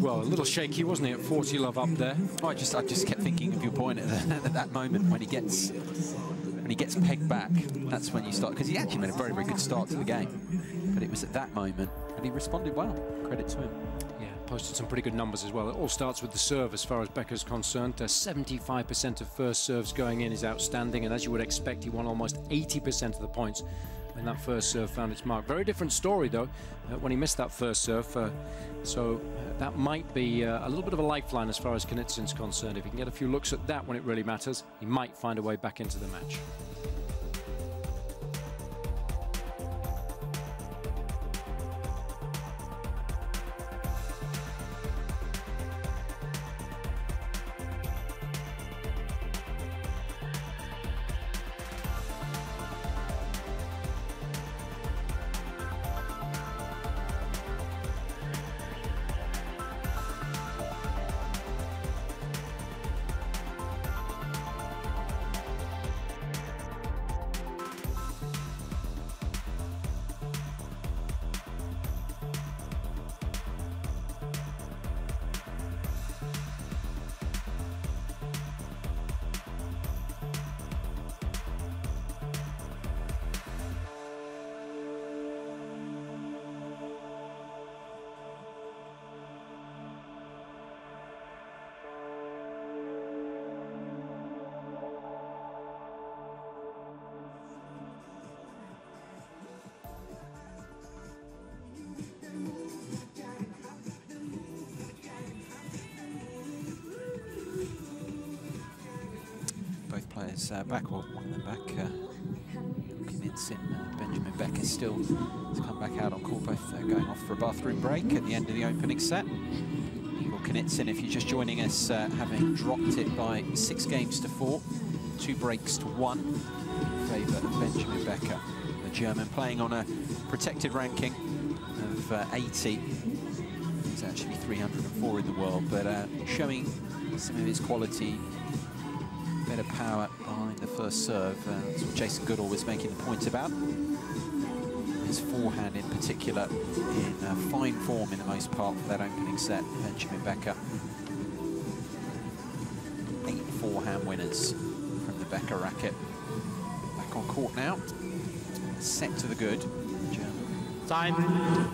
Well, a little shaky, wasn't he, at 40 love up there? Oh, I just kept thinking of your point at that moment when he gets pegged back. That's when you start, because he actually made a very, very good start to the game, but it was at that moment, and he responded well. Credit to him. Yeah, posted some pretty good numbers as well. It all starts with the serve as far as Becker's concerned. 75% of first serves going in is outstanding, and as you would expect, he won almost 80% of the points when that first serve found its mark. Very different story, though, when he missed that first serve. So that might be a little bit of a lifeline as far as Kunitsyn's concerned. If he can get a few looks at that when it really matters, he might find a way back into the match. players back, or one of them back. Kunitsyn, Benjamin Becker still to come back out on court, both going off for a bathroom break at the end of the opening set. Igor Kunitsyn, if you're just joining us, having dropped it by 6 games to 4, 2 breaks to 1 in favour of Benjamin Becker, the German, playing on a protected ranking of 80. He's actually 304 in the world, but showing some of his quality, better power behind the first serve. That's what Jason Goodall was making the point about. His forehand in particular in fine form in the most part for that opening set. Benjamin Becker. 8 forehand winners from the Becker racket. Back on court now. Set to the good. German. Time.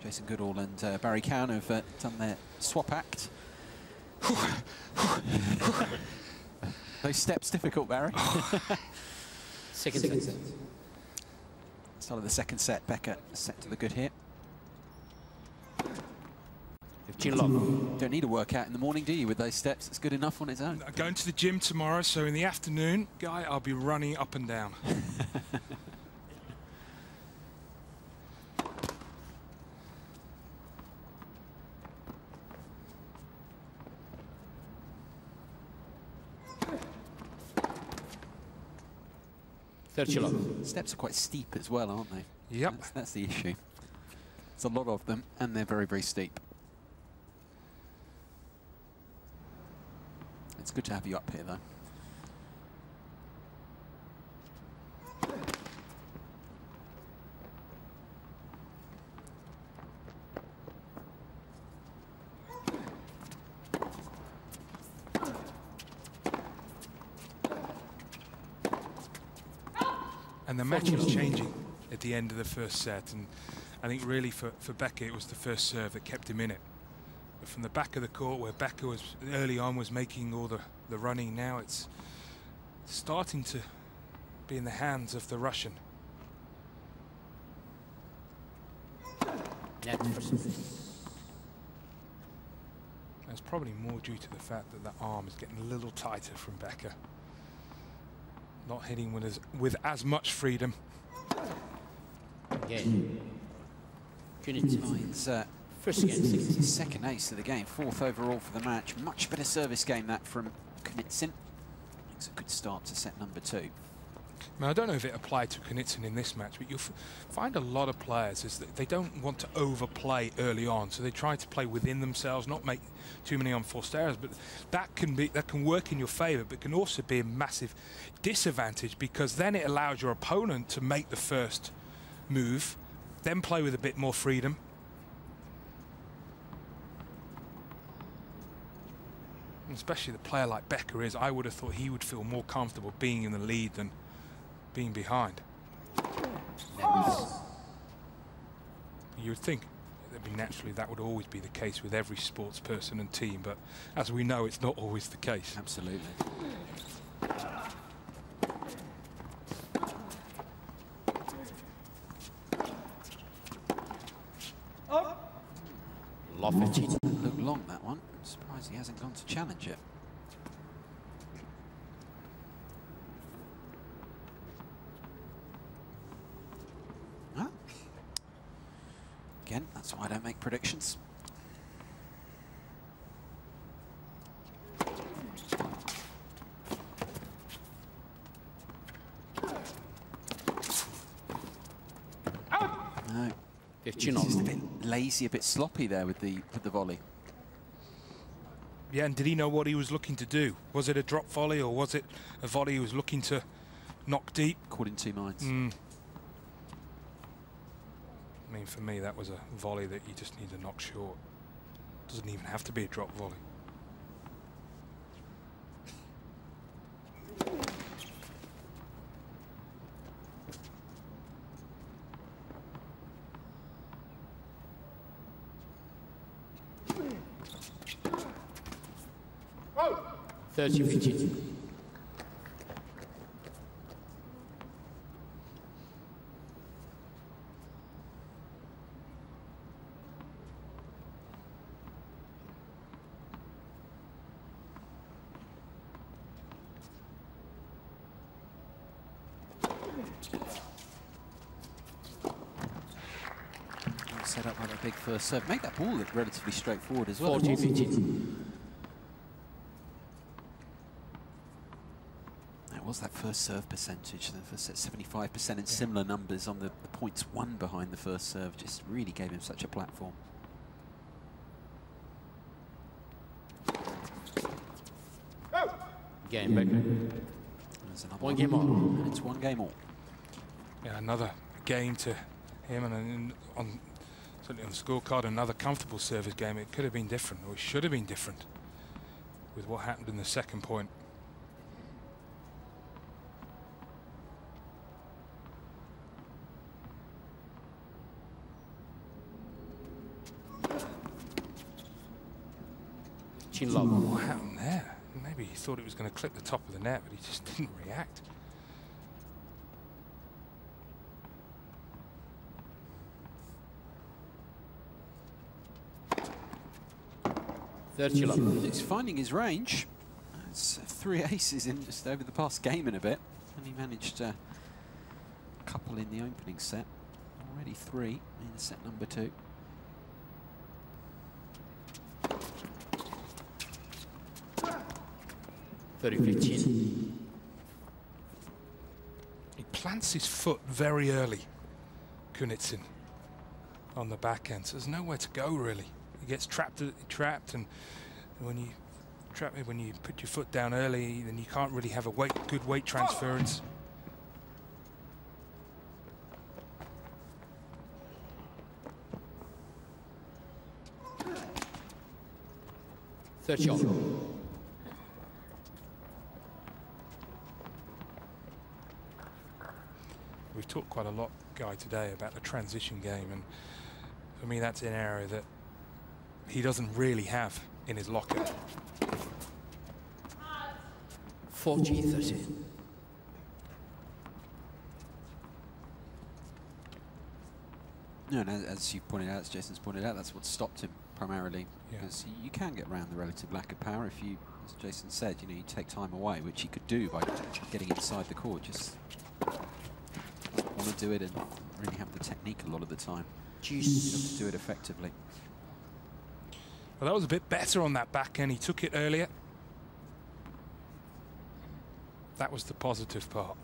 Jason Goodall and Barry Cowan have done their swap act. Those steps difficult, Barry. Second set. Start of the second set. Becker set to the good here. 15 love. Don't need a workout in the morning, do you, with those steps? It's good enough on its own. I'm going to the gym tomorrow, so in the afternoon, Guy, I'll be running up and down. Steps are quite steep as well, aren't they? Yep. That's the issue. There's a lot of them, and they're very, very steep. It's good to have you up here, though. And the match was changing at the end of the first set, and I think really for Becker it was the first serve that kept him in it. But from the back of the court, where Becker was early on was making all the running, now it's starting to be in the hands of the Russian. That's probably more due to the fact that the arm is getting a little tighter from Becker. Not hitting with as much freedom. Again. Finds First again, second ace of the game, 4th overall for the match. Much better service game that from Kunitsyn. Makes a good start to set number 2. Now, I don't know if it applied to Kunitsyn in this match, but you'll find a lot of players is that they don't want to overplay early on, so they try to play within themselves, not make too many unforced errors. But that can work in your favour, but can also be a massive disadvantage, because then it allows your opponent to make the first move, then play with a bit more freedom. And especially the player like Becker is, I would have thought he would feel more comfortable being in the lead than being behind. You would think, I mean, naturally that would always be the case with every sports person and team, but as we know, it's not always the case. Absolutely. Love 15. Looked long, that one. I'm surprised he hasn't gone to challenge it. Huh? Again, that's why I don't make predictions. No. 15 He's just a bit lazy, a bit sloppy there with the volley. Yeah, and did he know what he was looking to do? Was it a drop volley, or was it a volley he was looking to knock deep? Caught in two minds. I mean, for me, that was a volley that you just need to knock short. Doesn't even have to be a drop volley. Oh. 30-15. set up by that big first serve. Make that ball look relatively straightforward as well. 40-15. That was that first serve percentage. The first set 75% and similar numbers on the points won behind the first serve. Just really gave him such a platform. Game, Becker. One game all. And it's one game all. Yeah, another game to him, and certainly on the scorecard, another comfortable service game. It could have been different, or it should have been different, with what happened in the second point. Chin lob. What happened there? Maybe he thought it was going to clip the top of the net, but he just didn't react. He's finding his range. It's 3 aces in just over the past game and a bit, and he managed a couple in the opening set. Already 3 in set number 2. He plants his foot very early, Kunitsyn, on the backhand, so there's nowhere to go really. He gets trapped, and when you put your foot down early, then you can't really have a good weight transference. Third shot. We've talked quite a lot, Guy, today about the transition game, and for me that's an area that he doesn't really have in his locker. 40-13. No, and as you pointed out, as Jason's pointed out, that's what stopped him primarily, because you can get around the relative lack of power if you, as Jason said, you take time away, which he could do by getting inside the court. Just want to do it and really have the technique a lot of the time. To do it effectively. Well, that was a bit better on that backhand. He took it earlier. That was the positive part.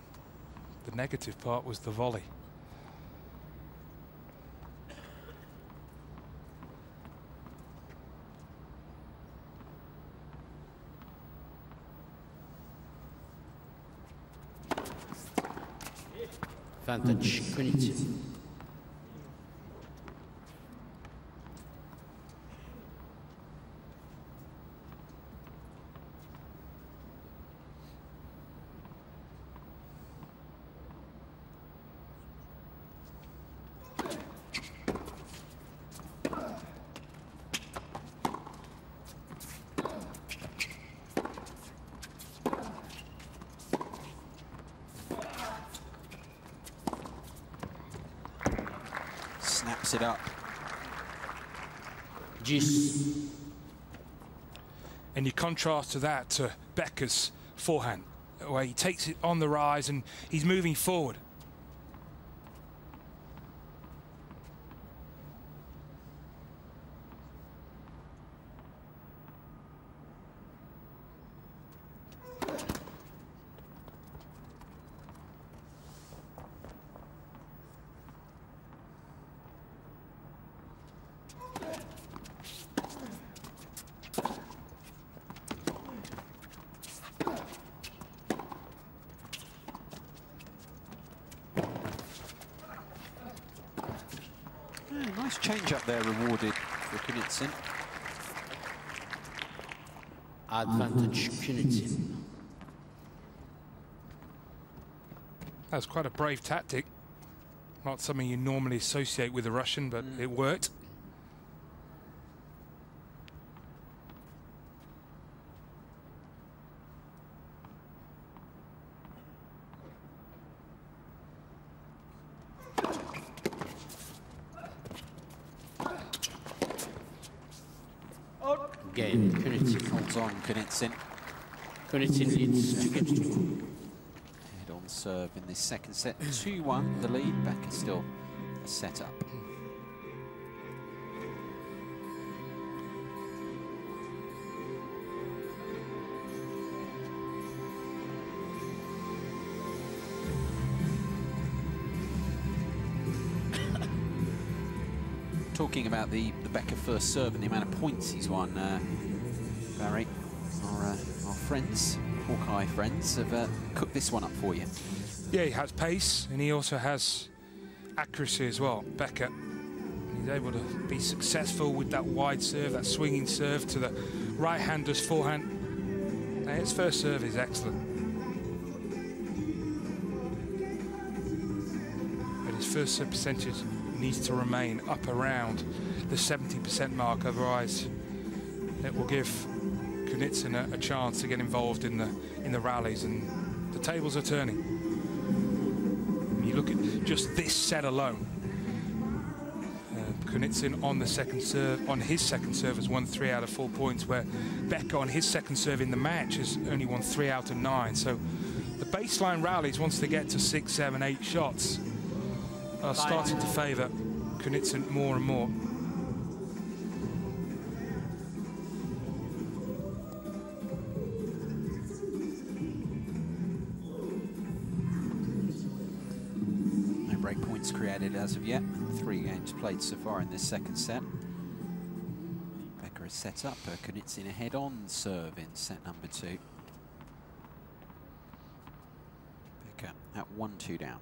The negative part was the volley. Advantage, Kunitsyn. Snaps it up. And you contrast to that to Becker's forehand, where he takes it on the rise and he's moving forward. Nice change up there rewarded for Kunitsyn. Advantage, Kunitsyn. That was quite a brave tactic. Not something you normally associate with a Russian, but it worked. Game, Kunitsyn. Holds on, Kunitsyn. Kunitsyn leads 2 games to 1. Head on serve in this second set. 2-1 the lead. Becker still a set up. talking about the Becker first serve and the amount of points he's won, Barry, our friends, Hawkeye friends, have cooked this one up for you. Yeah, he has pace, and he also has accuracy as well, Becker. He's able to be successful with that wide serve, that swinging serve to the right-hander's forehand. And his first serve is excellent. But his first serve percentage needs to remain up around the 70% mark, otherwise it will give Kunitsyn a chance to get involved in the rallies, and the tables are turning. When you look at just this set alone, Kunitsyn on his second serve has won 3 out of 4 points, where Becker on his second serve in the match has only won 3 out of 9. So the baseline rallies, once they get to 6, 7, 8 shots, are starting to favour Kunitsyn more and more. No break points created as of yet. 3 games played so far in this second set. Becker is set up. Kunitsyn ahead on serve in set number 2. Becker at 1-2 down.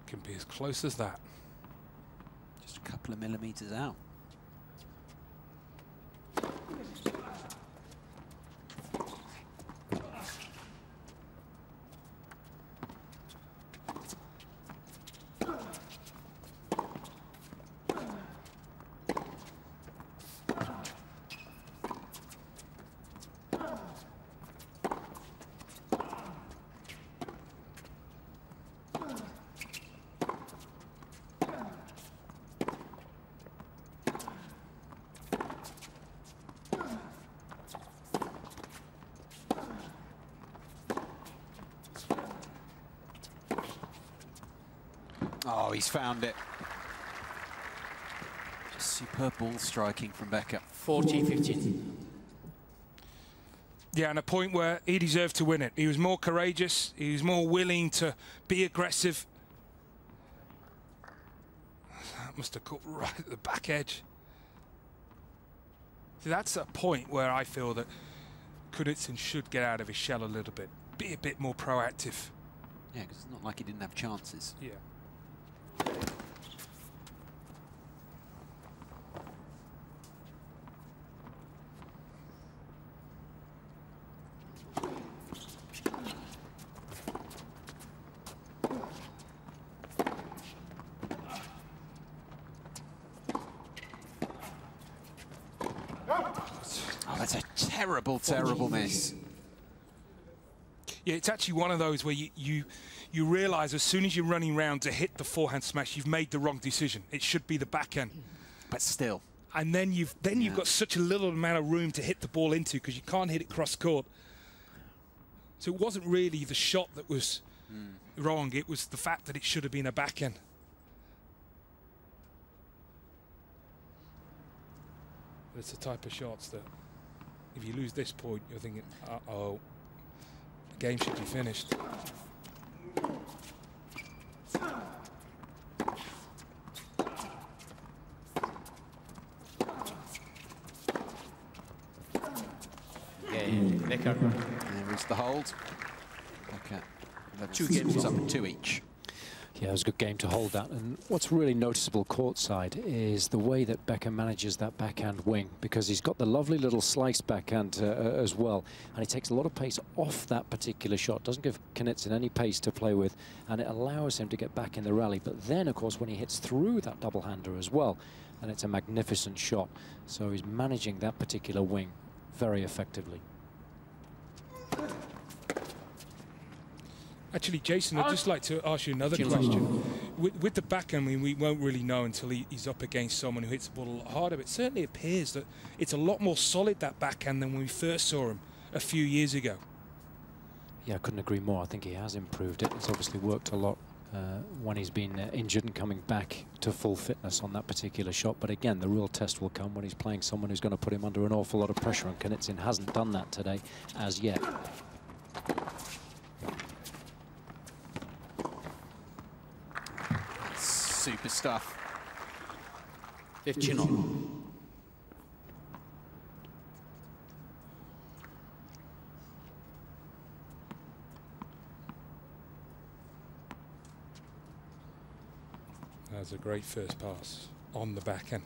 Can be as close as that. Just a couple of millimetres out. Oh, he's found it. Just superb ball striking from Becker. 40-15. Yeah, and a point where he deserved to win it. He was more courageous. He was more willing to be aggressive. That must have caught right at the back edge. See, that's a point where I feel that Kunitsyn should get out of his shell a little bit. Be a bit more proactive. Yeah, because it's not like he didn't have chances. Yeah. Oh, that's a terrible, terrible miss. Yeah, it's actually one of those where you realise as soon as you're running round to hit the forehand smash, you've made the wrong decision. It should be the backhand. But still. And then you've got such a little amount of room to hit the ball into because you can't hit it cross court. So it wasn't really the shot that was wrong. It was the fact that it should have been a backhand. It's the type of shots that If you lose this point, you're thinking, uh-oh, the game should be finished. Becker. There is the hold. Becker, 2 games up, 2 each. Yeah, it was a good game to hold that. And what's really noticeable courtside is the way that Becker manages that backhand wing, because he's got the lovely little slice backhand as well. And he takes a lot of pace off that particular shot, doesn't give Kunitsyn any pace to play with, and it allows him to get back in the rally. But then, of course, when he hits through that double-hander as well, then it's a magnificent shot. So he's managing that particular wing very effectively. Actually, Jason, I'd just like to ask you another question. With the backhand, I mean, we won't really know until he's up against someone who hits the ball a lot harder, but it certainly appears that it's a lot more solid, that backhand, than when we first saw him a few years ago. Yeah, I couldn't agree more. I think he has improved it. It's obviously worked a lot when he's been injured and coming back to full fitness on that particular shot. But again, the real test will come when he's playing someone who's going to put him under an awful lot of pressure, and Kunitsyn hasn't done that today as yet. Super stuff. 15 on. That's a great first pass on the backhand.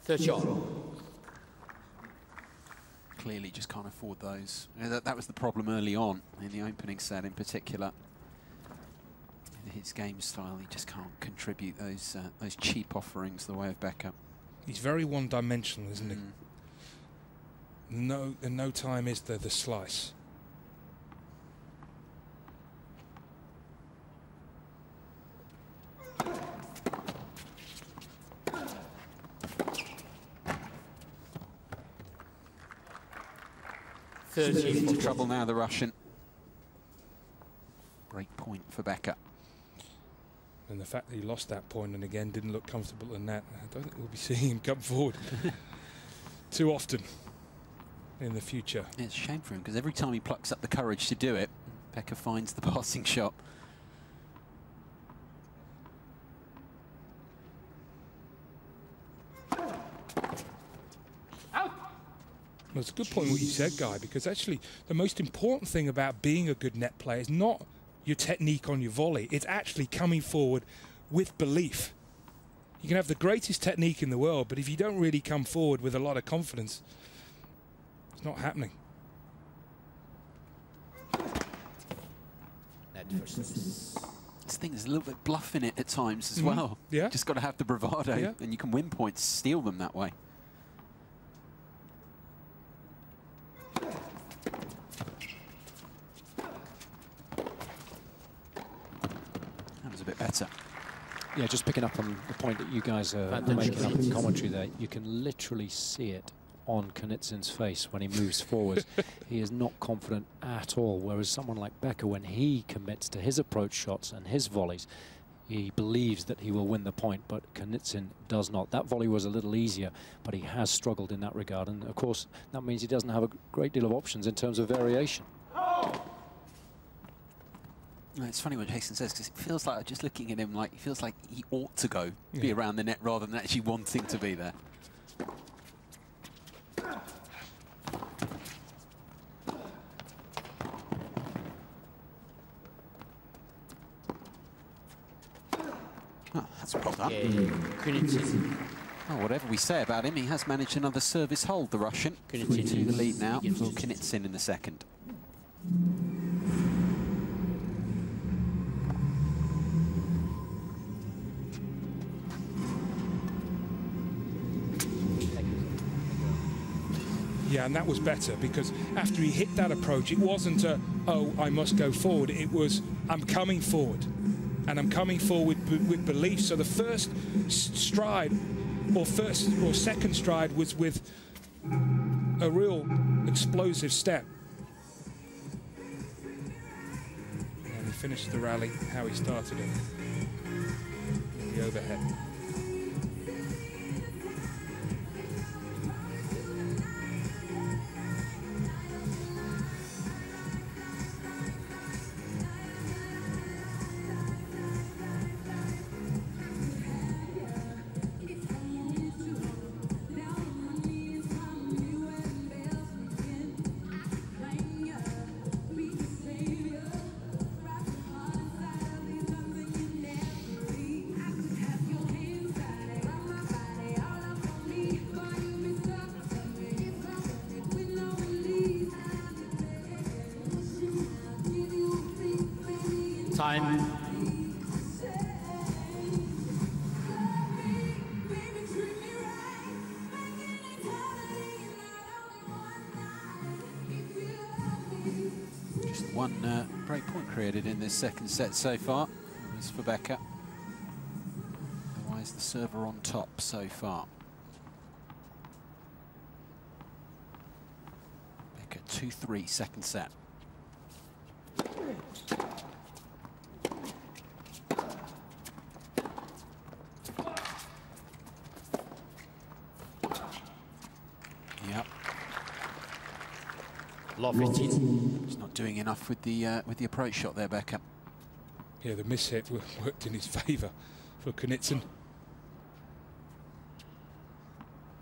Third shot. Clearly just can't afford those. You know, that was the problem early on in the opening set in particular. His game style, he just can't contribute those cheap offerings the way of Becker. He's very one-dimensional, isn't he? No time is there the slice. Into trouble now, the Russian. Break point for Becker. And the fact that he lost that point and again didn't look comfortable in that, I don't think we'll be seeing him come forward too often in the future. Yeah, it's a shame for him, because every time he plucks up the courage to do it, Becker finds the passing shot. Well, it's a good point what you said, Guy, because actually the most important thing about being a good net player is not your technique on your volley. It's actually coming forward with belief. You can have the greatest technique in the world, but if you don't really come forward with a lot of confidence, it's not happening. This thing is a little bit bluff in it at times as well. Yeah. Just got to have the bravado, and you can win points, steal them that way. That was a bit better. Yeah, just picking up on the point that you guys are making up in commentary there, you can literally see it on Kunitsyn's face when he moves forward. He is not confident at all, whereas someone like Becker, when he commits to his approach shots and his volleys, he believes that he will win the point, but Kunitsyn does not. That volley was a little easier, but he has struggled in that regard, and of course that means he doesn't have a great deal of options in terms of variation. It's funny what Jason says, because it feels like, just looking at him, like he feels like he ought to go be around the net rather than actually wanting to be there. Oh, that's a problem. up. Kunitsyn. Oh, whatever we say about him, he has managed another service hold, the Russian. 3-2 the lead now for Kunitsyn in the second. Yeah, and that was better because after he hit that approach, it wasn't a, oh, I must go forward. It was, I'm coming forward. And I'm coming forward with belief. So the first stride, or second stride, was with a real explosive step. And he finished the rally how he started it. The overhead. Time. Just one break point created in this second set so far. It was for Becker. Otherwise, the server on top so far. Becker 2-3, second set. Yep. He's not doing enough with the approach shot there, Becker. Yeah, the mishit worked in his favour for Kunitsyn.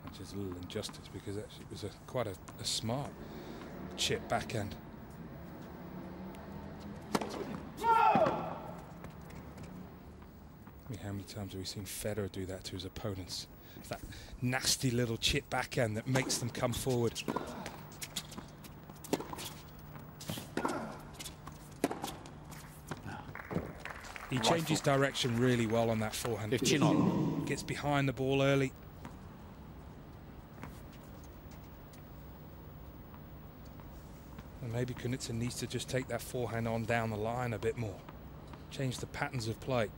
Which is a little injustice because actually it was quite a smart chip backhand. I mean, how many times have we seen Federer do that to his opponents? It's that nasty little chip backhand that makes them come forward. He changes direction really well on that forehand. 15 on. Gets behind the ball early. And maybe Kunitsyn needs to just take that forehand on down the line a bit more. Change the patterns of play.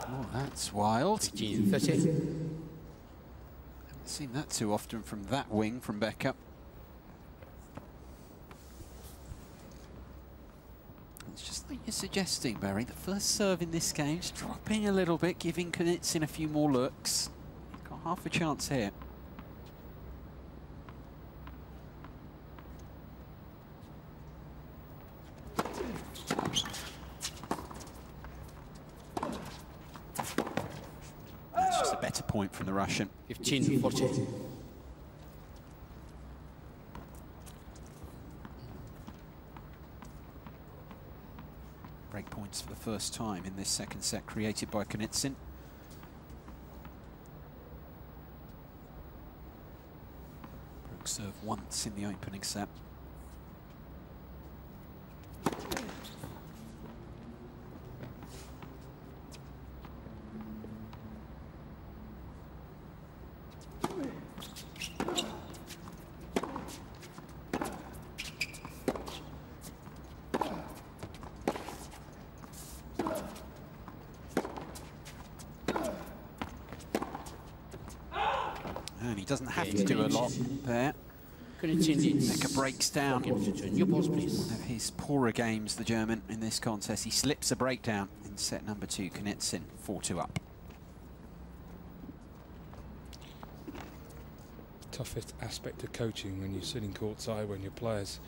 Oh, that's wild. 15, 30. Haven't seen that too often from that wing from Becker. It's just like you're suggesting, Barry. The first serve in this game is dropping a little bit, giving Kunitsyn a few more looks. He's got half a chance here. That's just a better point from the Russian. 15, 40. Break points for the first time in this second set created by Kunitsyn. Broke serve once in the opening set. And he doesn't have to do a lot there. Becker breaks down. New balls, please. One of his poorer games, the German, in this contest. He slips a breakdown in set number 2. Kunitsyn 4-2 up. Toughest aspect of coaching when you're sitting courtside, when your players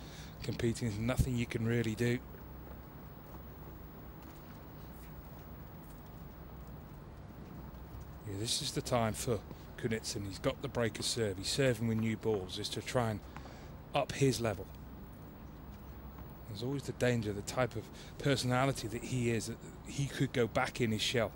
competing, there's nothing you can really do. This is the time for Kunitsyn. He's got the breaker serve. He's serving with new balls, is to try and up his level. There's always the danger, the type of personality that he is, that he could go back in his shell.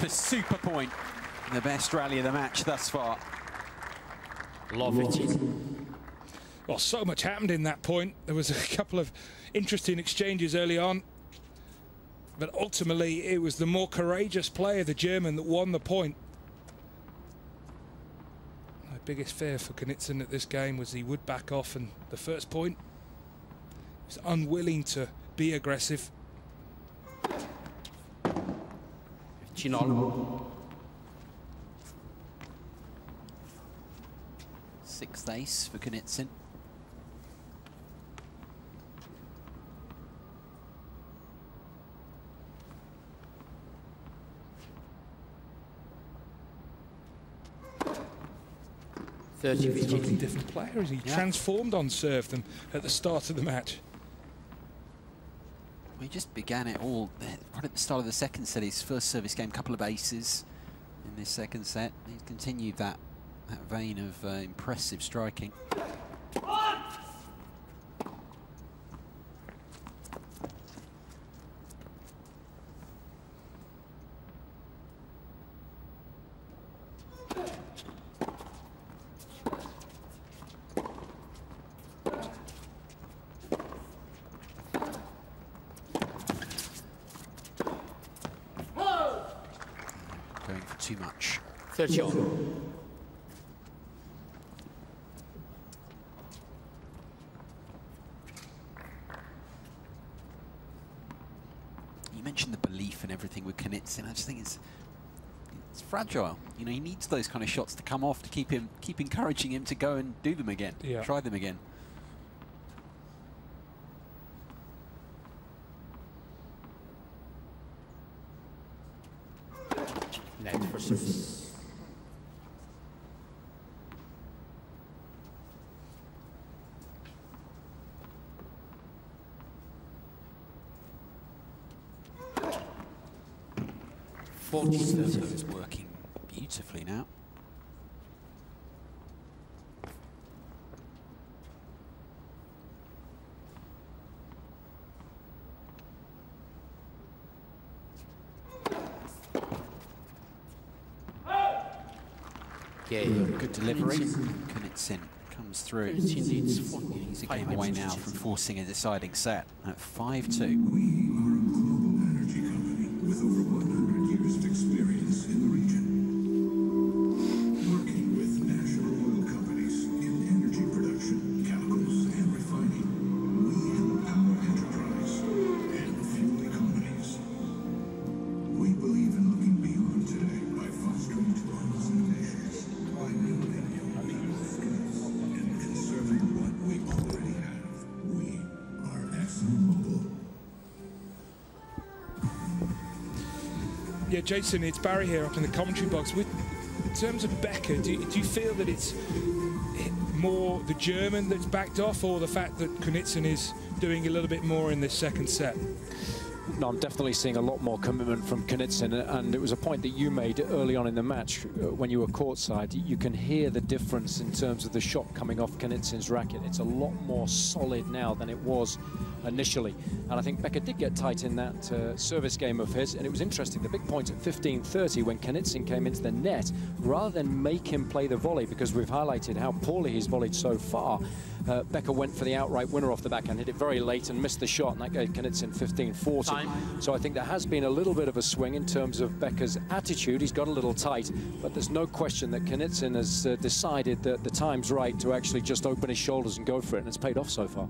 Super point. The best rally of the match thus far. Love it. Well, so much happened in that point. There was a couple of interesting exchanges early on, but ultimately it was the more courageous player, the German, that won the point. My biggest fear for Kunitsyn at this game was he would back off, and the first point, he was unwilling to be aggressive. Sixth ace for Kunitsyn. He's a totally different player. He transformed on serve them at the start of the match. We just began it all right at the start of the second set. His first service game, couple of aces in this second set. He's continued that vein of impressive striking. Too much. 30 on. You mentioned the belief and everything with Kunitsyn. I just think it's fragile. You know, he needs those kind of shots to come off to keep encouraging him to go and do them again, try them again. Net for service. It's working beautifully now. Good delivery. Kunitsyn comes through. He's a game away now from forcing a deciding set at 5-2. We are a global energy company with over 100 years of experience in the region. Working with national oil companies in energy production, chemicals, and refining. We have a power enterprise and fuel economies. We believe in looking beyond today by fostering tomorrow's innovations. By building new skills and conserving what we already have. We are ExxonMobil. Yeah, Jason, it's Barry here up in the commentary box. In terms of Becker, do you feel that it's more the German that's backed off, or the fact that Kunitsyn is doing a little bit more in this second set? No, I'm definitely seeing a lot more commitment from Kunitsyn, and it was a point that you made early on in the match when you were courtside. You can hear the difference in terms of the shot coming off Kunitsyn's racket. It's a lot more solid now than it was initially, and I think Becker did get tight in that service game of his, and it was interesting, the big point at 15-30 when Kunitsyn came into the net, rather than make him play the volley, because we've highlighted how poorly he's volleyed so far, Becker went for the outright winner off the backhand, hit it very late and missed the shot, and that gave Kunitsyn 15-40. So I think there has been a little bit of a swing in terms of Becker's attitude. He's got a little tight, but there's no question that Kunitsyn has decided that the time's right to actually just open his shoulders and go for it, and it's paid off so far.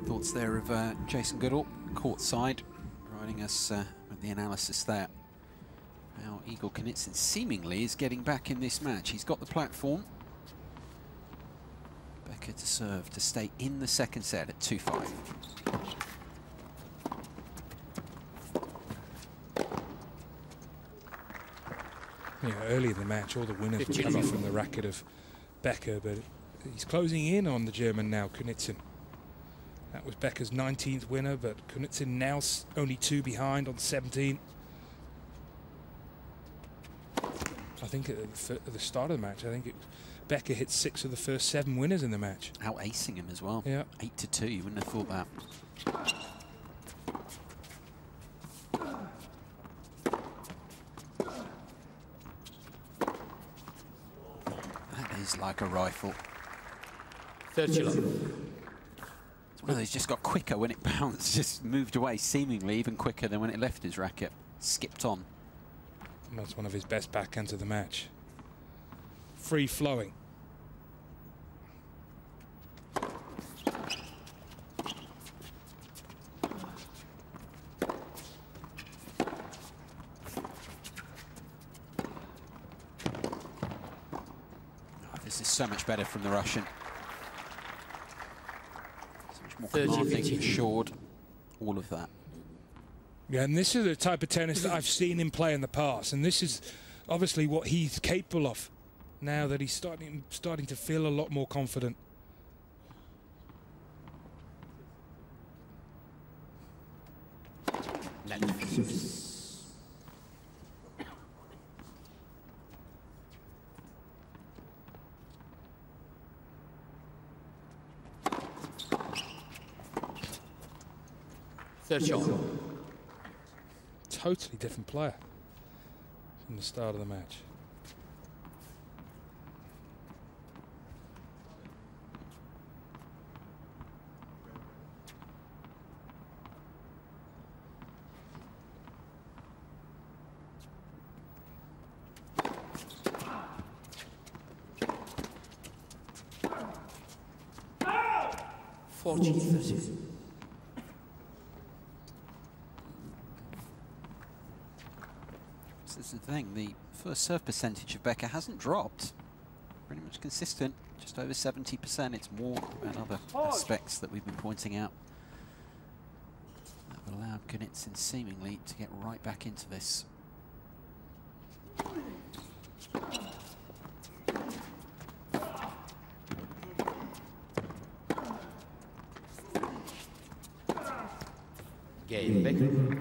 Thoughts there of Jason Goodall, courtside, providing us with the analysis there. Now Igor Kunitsyn seemingly is getting back in this match. He's got the platform. Becker to serve to stay in the second set at 2-5. You know, early in the match, all the winners were coming from the racket of Becker, but he's closing in on the German now, Kunitsyn. That was Becker's 19th winner, but Kunitsyn now only 2 behind on 17. I think at the start of the match, I think Becker hit 6 of the first 7 winners in the match. Out-acing him as well. Yeah. 8-2, you wouldn't have thought that. That is like a rifle. 30 love. It's one of those just got quicker when it bounced, just moved away seemingly even quicker than when it left his racket. Skipped on. And that's one of his best backhands of the match. Free flowing. This is so much better from the Russian. So much more 30, commanding, 15. assured, all of that. Yeah, and this is the type of tennis that I've seen him play in the past, and this is obviously what he's capable of now that he's starting to feel a lot more confident. Third shot. Totally different player from the start of the match. This is the thing, the first serve percentage of Becker hasn't dropped. Pretty much consistent, just over 70%. It's more and other aspects that we've been pointing out that have allowed Kunitsyn seemingly to get right back into this. Game Becker.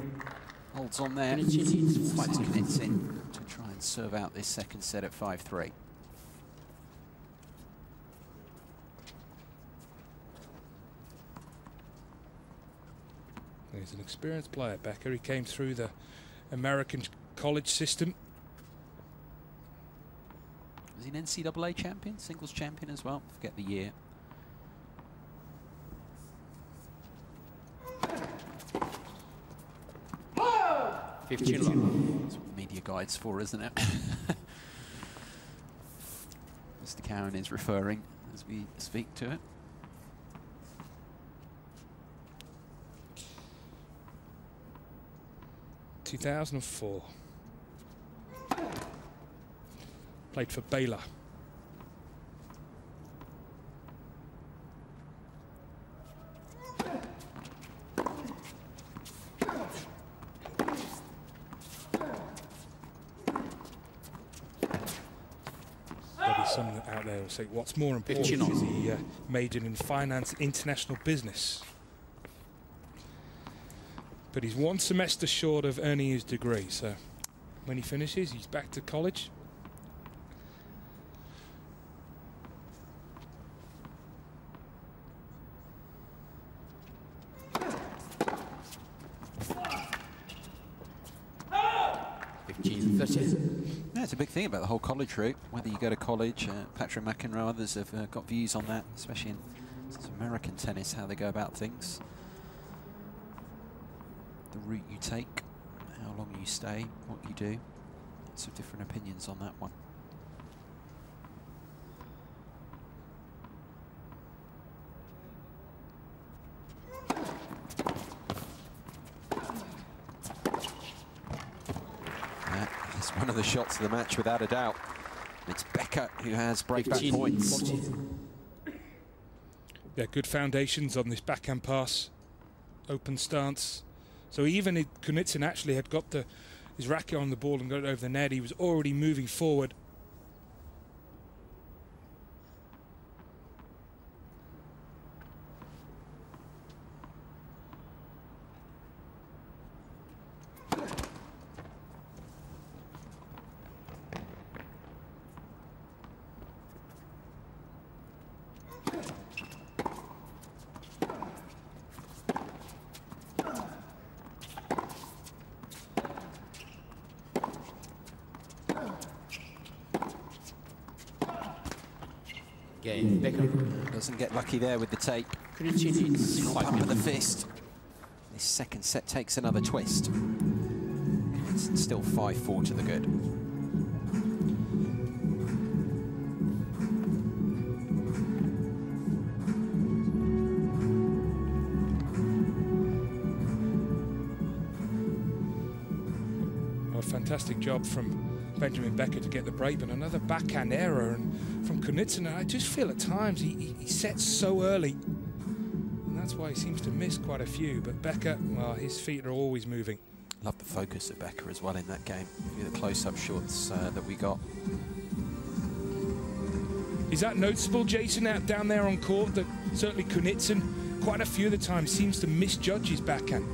Holds on there, fights Kunitsyn to try and serve out this second set at 5-3. He's an experienced player, Becker. He came through the American college system. Was he an NCAA champion, singles champion as well? Forget the year. That's what the media guide's for, isn't it? Mr. Cowan is referring as we speak to it. In 2004. Played for Baylor. Some out there will say, what's more important is he majored in finance, international business. But he's 1 semester short of earning his degree, so when he finishes, he's back to college. Yeah, it's a big thing about the whole college route. Whether you go to college, Patrick McEnroe, others have got views on that, especially in American tennis, how they go about things. The route you take, how long you stay, what you do. Lots of different opinions on that one. one of the shots of the match, without a doubt. It's Becker who has breakback points. Yeah, good foundations on this backhand pass. Open stance. So even if Kunitsyn actually had got his racket on the ball and got it over the net, he was already moving forward. Again, Becker. Doesn't get lucky there with the tape. Kunitsyn needs Pump of the fist. This second set takes another twist. It's still 5-4 to the good. A fantastic job from Benjamin Becker to get the break, but another backhand error and from Kunitsyn. I just feel at times he sets so early, and that's why he seems to miss quite a few. But Becker, well, his feet are always moving. Love the focus of Becker as well in that game. The close-up shots that we got. Is that noticeable, Jason, out down there on court, that certainly Kunitsyn quite a few of the times seems to misjudge his backhand?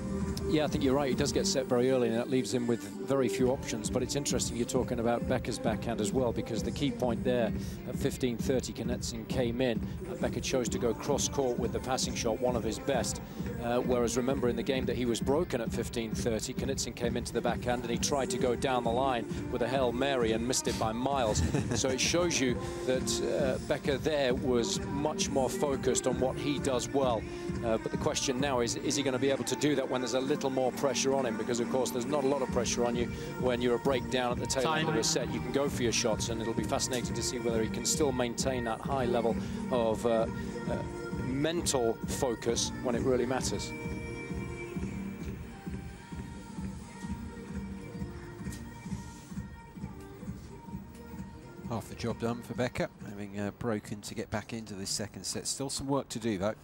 Yeah, I think you're right. He does get set very early, and that leaves him with very few options. But it's interesting you're talking about Becker's backhand as well, because the key point there at 15:30, Kunitsyn came in. Becker chose to go cross-court with the passing shot, one of his best. Whereas remember in the game that he was broken at 15:30, Kunitsyn came into the backhand and he tried to go down the line with a Hail Mary and missed it by miles. So it shows you that Becker there was much more focused on what he does well. But the question now is he going to be able to do that when there's a little more pressure on him? Because of course there's not a lot of pressure on you when you're a breakdown at the tail end of a set. You can go for your shots, and it'll be fascinating to see whether he can still maintain that high level of mental focus when it really matters. Half the job done for Becker, having broken to get back into this second set. Still some work to do though.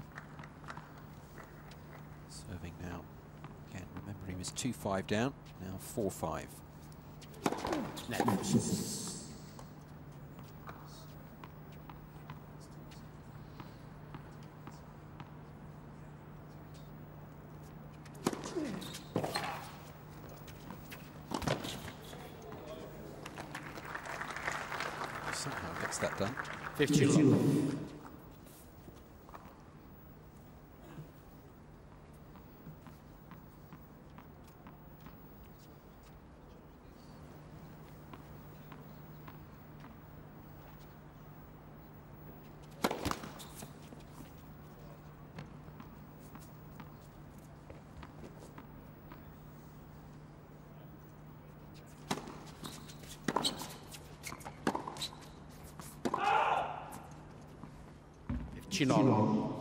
Serving now. Again, remember he was 2-5 down, now 4-5. Somehow gets that done. 15. Chinolo.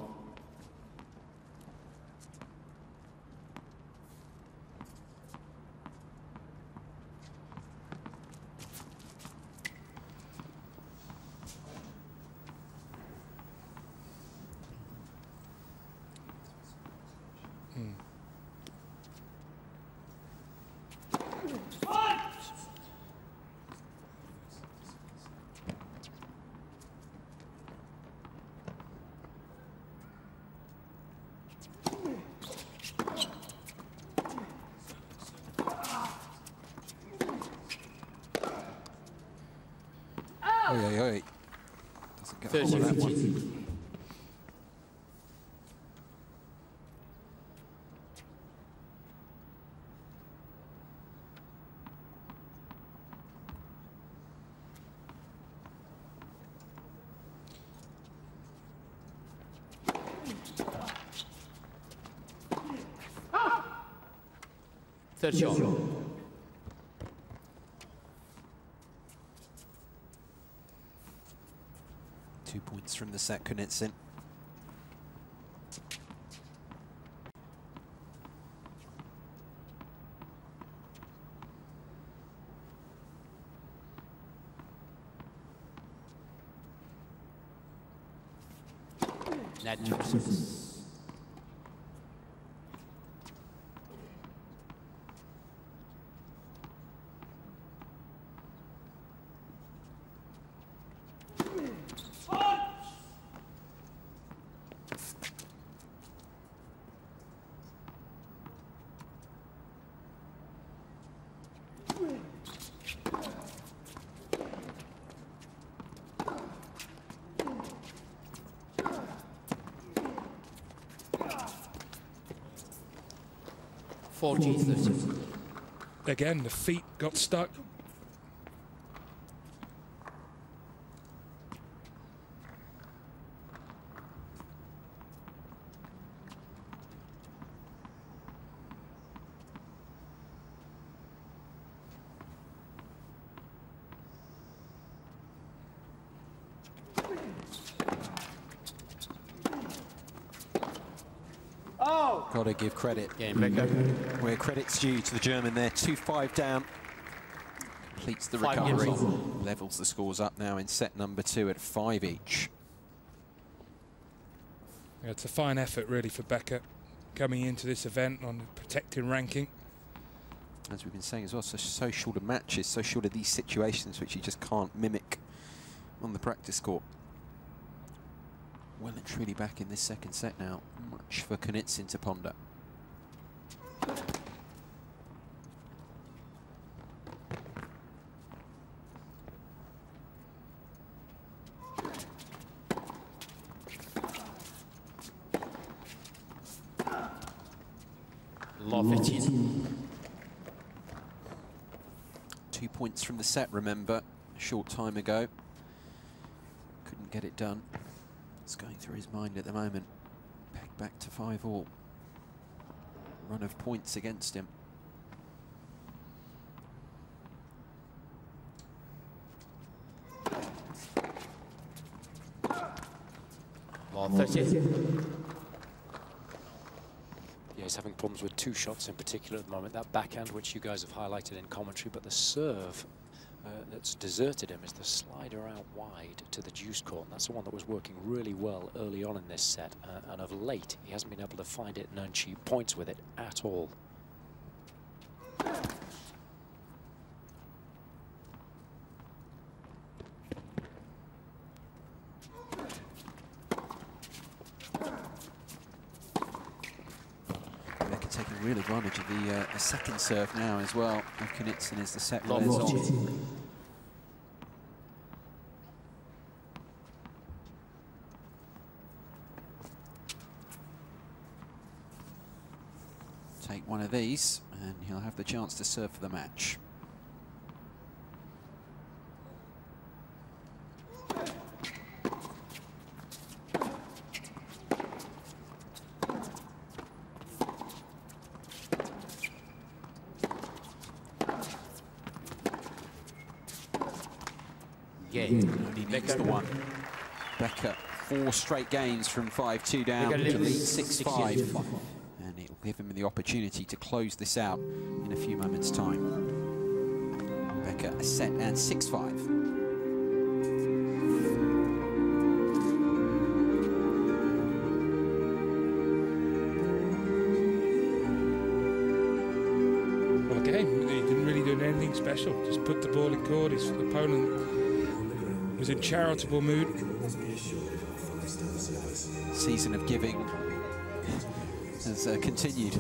Oi. Doesn't get hold of that one. Third shot. 2 points from the set, Kunitsyn. Net. Again, the feet got stuck. Got to give credit where credit's due to the German there. 2-5 down. Completes the recovery. Levels the scores up now in set number 2 at 5 each. Yeah, it's a fine effort really for Becker coming into this event on the protected ranking. As we've been saying as well, so short of matches, so short of these situations which you just can't mimic on the practice court. Well and truly back in this second set now. Much for Kunitsyn to ponder. Law 15. 2 points from the set, remember, a short time ago. Couldn't get it done. It's going through his mind at the moment. Back to 5-all. Run of points against him. Law 13. Yeah, he's having problems with 2 shots in particular at the moment. That backhand, which you guys have highlighted in commentary, but the serve that's deserted him is the slider out wide to the deuce court. And that's the one that was working really well early on in this set. And of late, he hasn't been able to find it and earn cheap points with it at all. Becker taking real advantage of the second serve now as well of Kunitsyn as the set wears on. Take one of these and he'll have the chance to serve for the match. Only needs the one. Becker, 4 straight games from 5-2 down to lead 6-5. And it will give him the opportunity to close this out in a few moments' time. Becker, a set and 6-5. Well, again, he didn't really do anything special. Just put the ball in court. His opponent was in charitable mood. Season of giving has continued.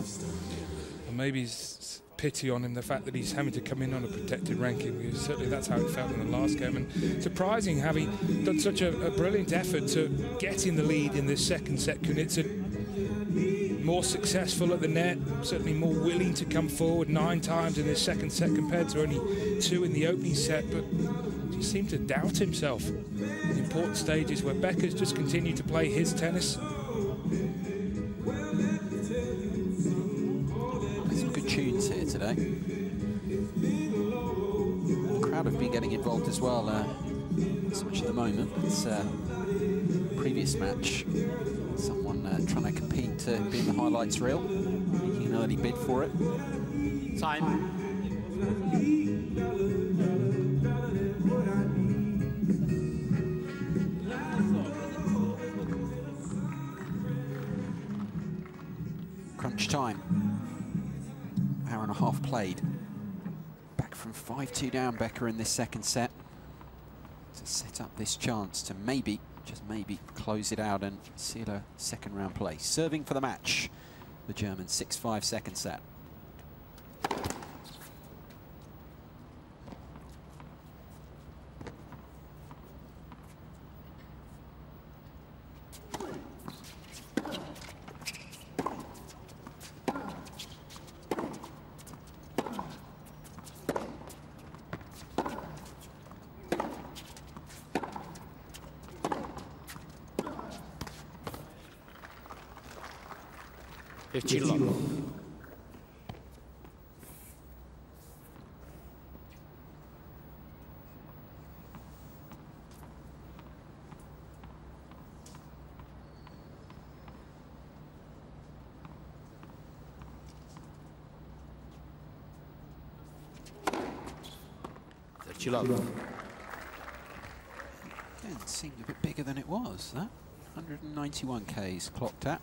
And maybe it's pity on him, the fact that he's having to come in on a protected ranking, because certainly that's how it felt in the last game. And surprising, having done such a brilliant effort to get in the lead in this second set. Kunitsyn more successful at the net, certainly more willing to come forward 9 times in this second set compared to only 2 in the opening set, but just seemed to doubt himself in important stages where Becker's just continued to play his tennis. Some good tunes here today. The crowd have been getting involved as well, not so much at the moment. It's previous match, someone trying to compete to be in the highlights reel, making an early bid for it. Time. crunch time. Hour and a half played. Back from 5-2 down, Becker in this second set, to set up this chance to maybe, just maybe, close it out and seal a second round place. Serving for the match, the German 6-5 second set. Again, seemed a bit bigger than it was, that. 191 Ks clocked at.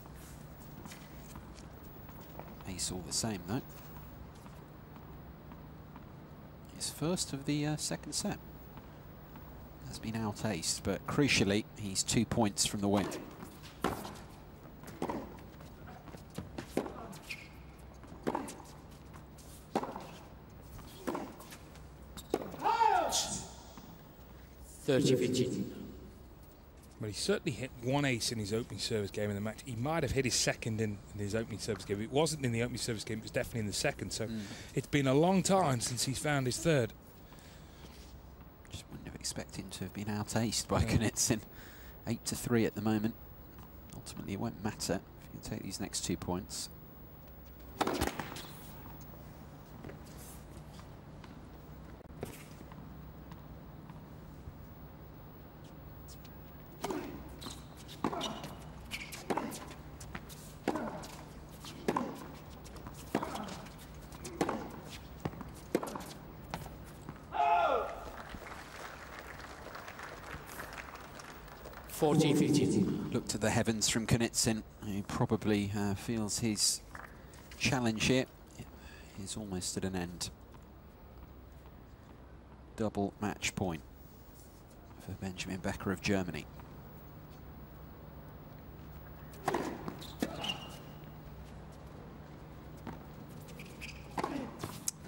Ace all the same, though. His first of the second set. Has been out-aced, but crucially, he's 2 points from the win. Well, he certainly hit one ace in his opening service game in the match. He might have hit his second in his opening service game. It wasn't in the opening service game, it was definitely in the second. So it's been a long time since he's found his third. Just wouldn't have expected him to have been out-aced by Kunitsyn. 8-3 at the moment. Ultimately, it won't matter if you can take these next 2 points. Look to the heavens from Kunitsyn, who probably feels his challenge here is almost at an end. Double match point for Benjamin Becker of Germany.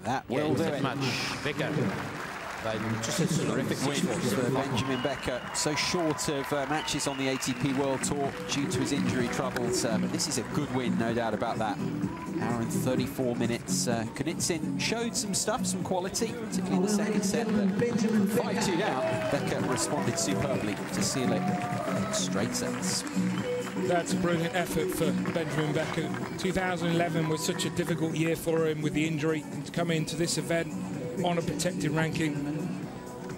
That will do it. Becker. Just a terrific win for Benjamin Becker. So short of matches on the ATP World Tour due to his injury troubles, but this is a good win, no doubt about that. Hour and 34 minutes. Kunitsyn showed some stuff, some quality, particularly in the second set, but 5-2 down, Becker responded superbly to seal it in straight sets. That's a brilliant effort for Benjamin Becker. 2011 was such a difficult year for him with the injury, and to come into this event on a protected ranking,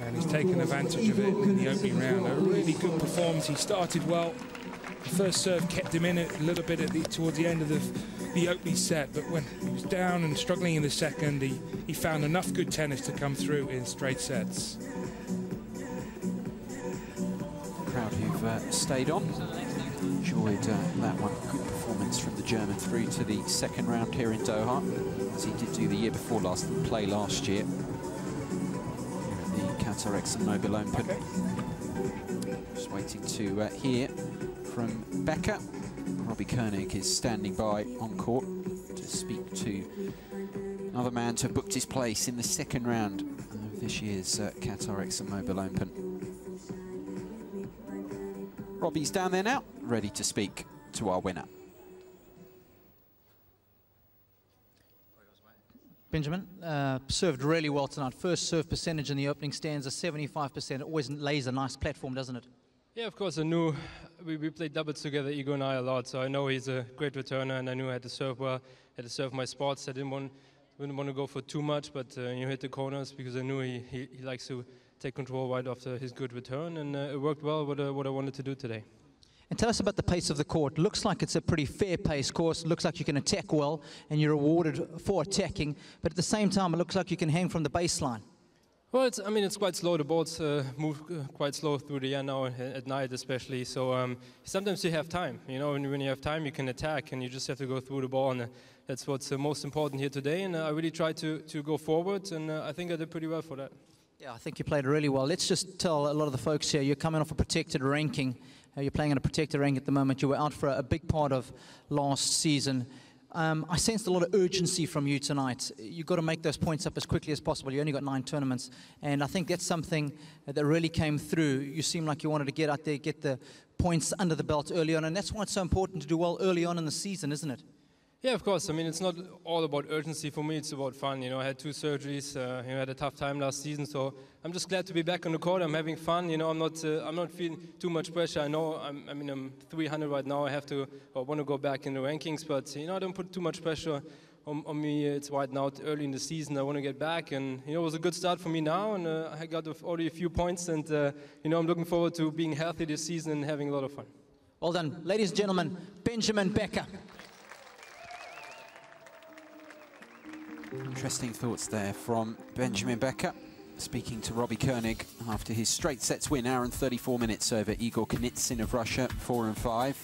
and he's taken advantage of it in the opening round. A really good performance. He started well. The first serve kept him in it a little bit towards the end of the opening set, but when he was down and struggling in the second, he found enough good tennis to come through in straight sets. Crowd who've stayed on enjoyed that one. Good performance from the German through to the second round here in Doha, as he did do the year before last, play last year at the Qatar ExxonMobil Open. Okay. Just waiting to hear from Becker. Robbie Koenig is standing by on court to speak to another man to have booked his place in the second round of this year's Qatar ExxonMobil Open. Robbie's down there now, ready to speak to our winner. Benjamin, served really well tonight. First serve percentage in the opening stands, a 75%. It always lays a nice platform, doesn't it? Yeah, of course. I knew we played doubles together, Igor and I, a lot, so I know he's a great returner, and I knew I had to serve well, had to serve my spots. I wouldn't want to go for too much, but hit the corners, because I knew he likes to take control right after his good return, and it worked well what I wanted to do today. And tell us about the pace of the court. Looks like it's a pretty fair pace course. Looks like you can attack well, and you're rewarded for attacking, but at the same time, it looks like you can hang from the baseline. Well, I mean, it's quite slow. The balls move quite slow through the air now, at night especially. So sometimes you have time. You know, when you have time, you can attack, and you just have to go through the ball. And that's what's most important here today. And I really tried to go forward, and I think I did pretty well for that. Yeah, I think you played really well. Let's just tell a lot of the folks here, you're coming off a protected ranking. You're playing in a protected rank at the moment. You were out for a big part of last season. I sensed a lot of urgency from you tonight. You've got to make those points up as quickly as possible. You only got 9 tournaments. And I think that's something that really came through. You seem like you wanted to get out there, get the points under the belt early on. And that's why it's so important to do well early on in the season, isn't it? Yeah, of course. I mean, it's not all about urgency for me. It's about fun. You know, I had 2 surgeries. You know, I had a tough time last season. So I'm just glad to be back on the court. I'm having fun. You know, I'm not feeling too much pressure. I know. I'm 300 right now. I want to go back in the rankings. But you know, I don't put too much pressure on me. It's right now, early in the season. I want to get back, and you know, it was a good start for me now. And I got already a few points. And you know, I'm looking forward to being healthy this season and having a lot of fun. Well done, ladies and gentlemen. Benjamin Becker. Interesting thoughts there from Benjamin Becker, speaking to Robbie Koenig after his straight sets win, hour and 34 minutes over Igor Kunitsyn of Russia, 4-5.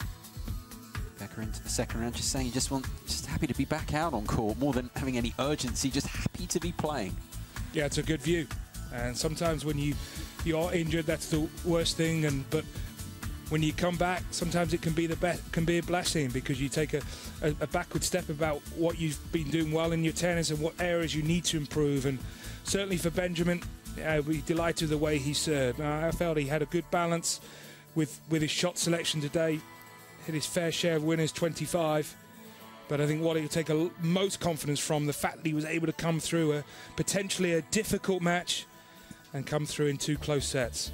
Becker into the second round, just saying just happy to be back out on court, more than having any urgency, just happy to be playing. Yeah, it's a good view. And sometimes when you are injured, that's the worst thing. But when you come back, sometimes it can be a blessing, because you take a backward step about what you've been doing well in your tennis and what areas you need to improve. And certainly for Benjamin, we're delighted with the way he served. I felt he had a good balance with his shot selection today. Hit his fair share of winners, 25. But I think what he'll take most confidence from, the fact that he was able to come through potentially a difficult match and come through in 2 close sets.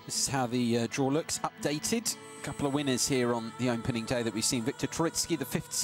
This is how the draw looks updated. A couple of winners here on the opening day that we've seen. Viktor Troitsky, the 5th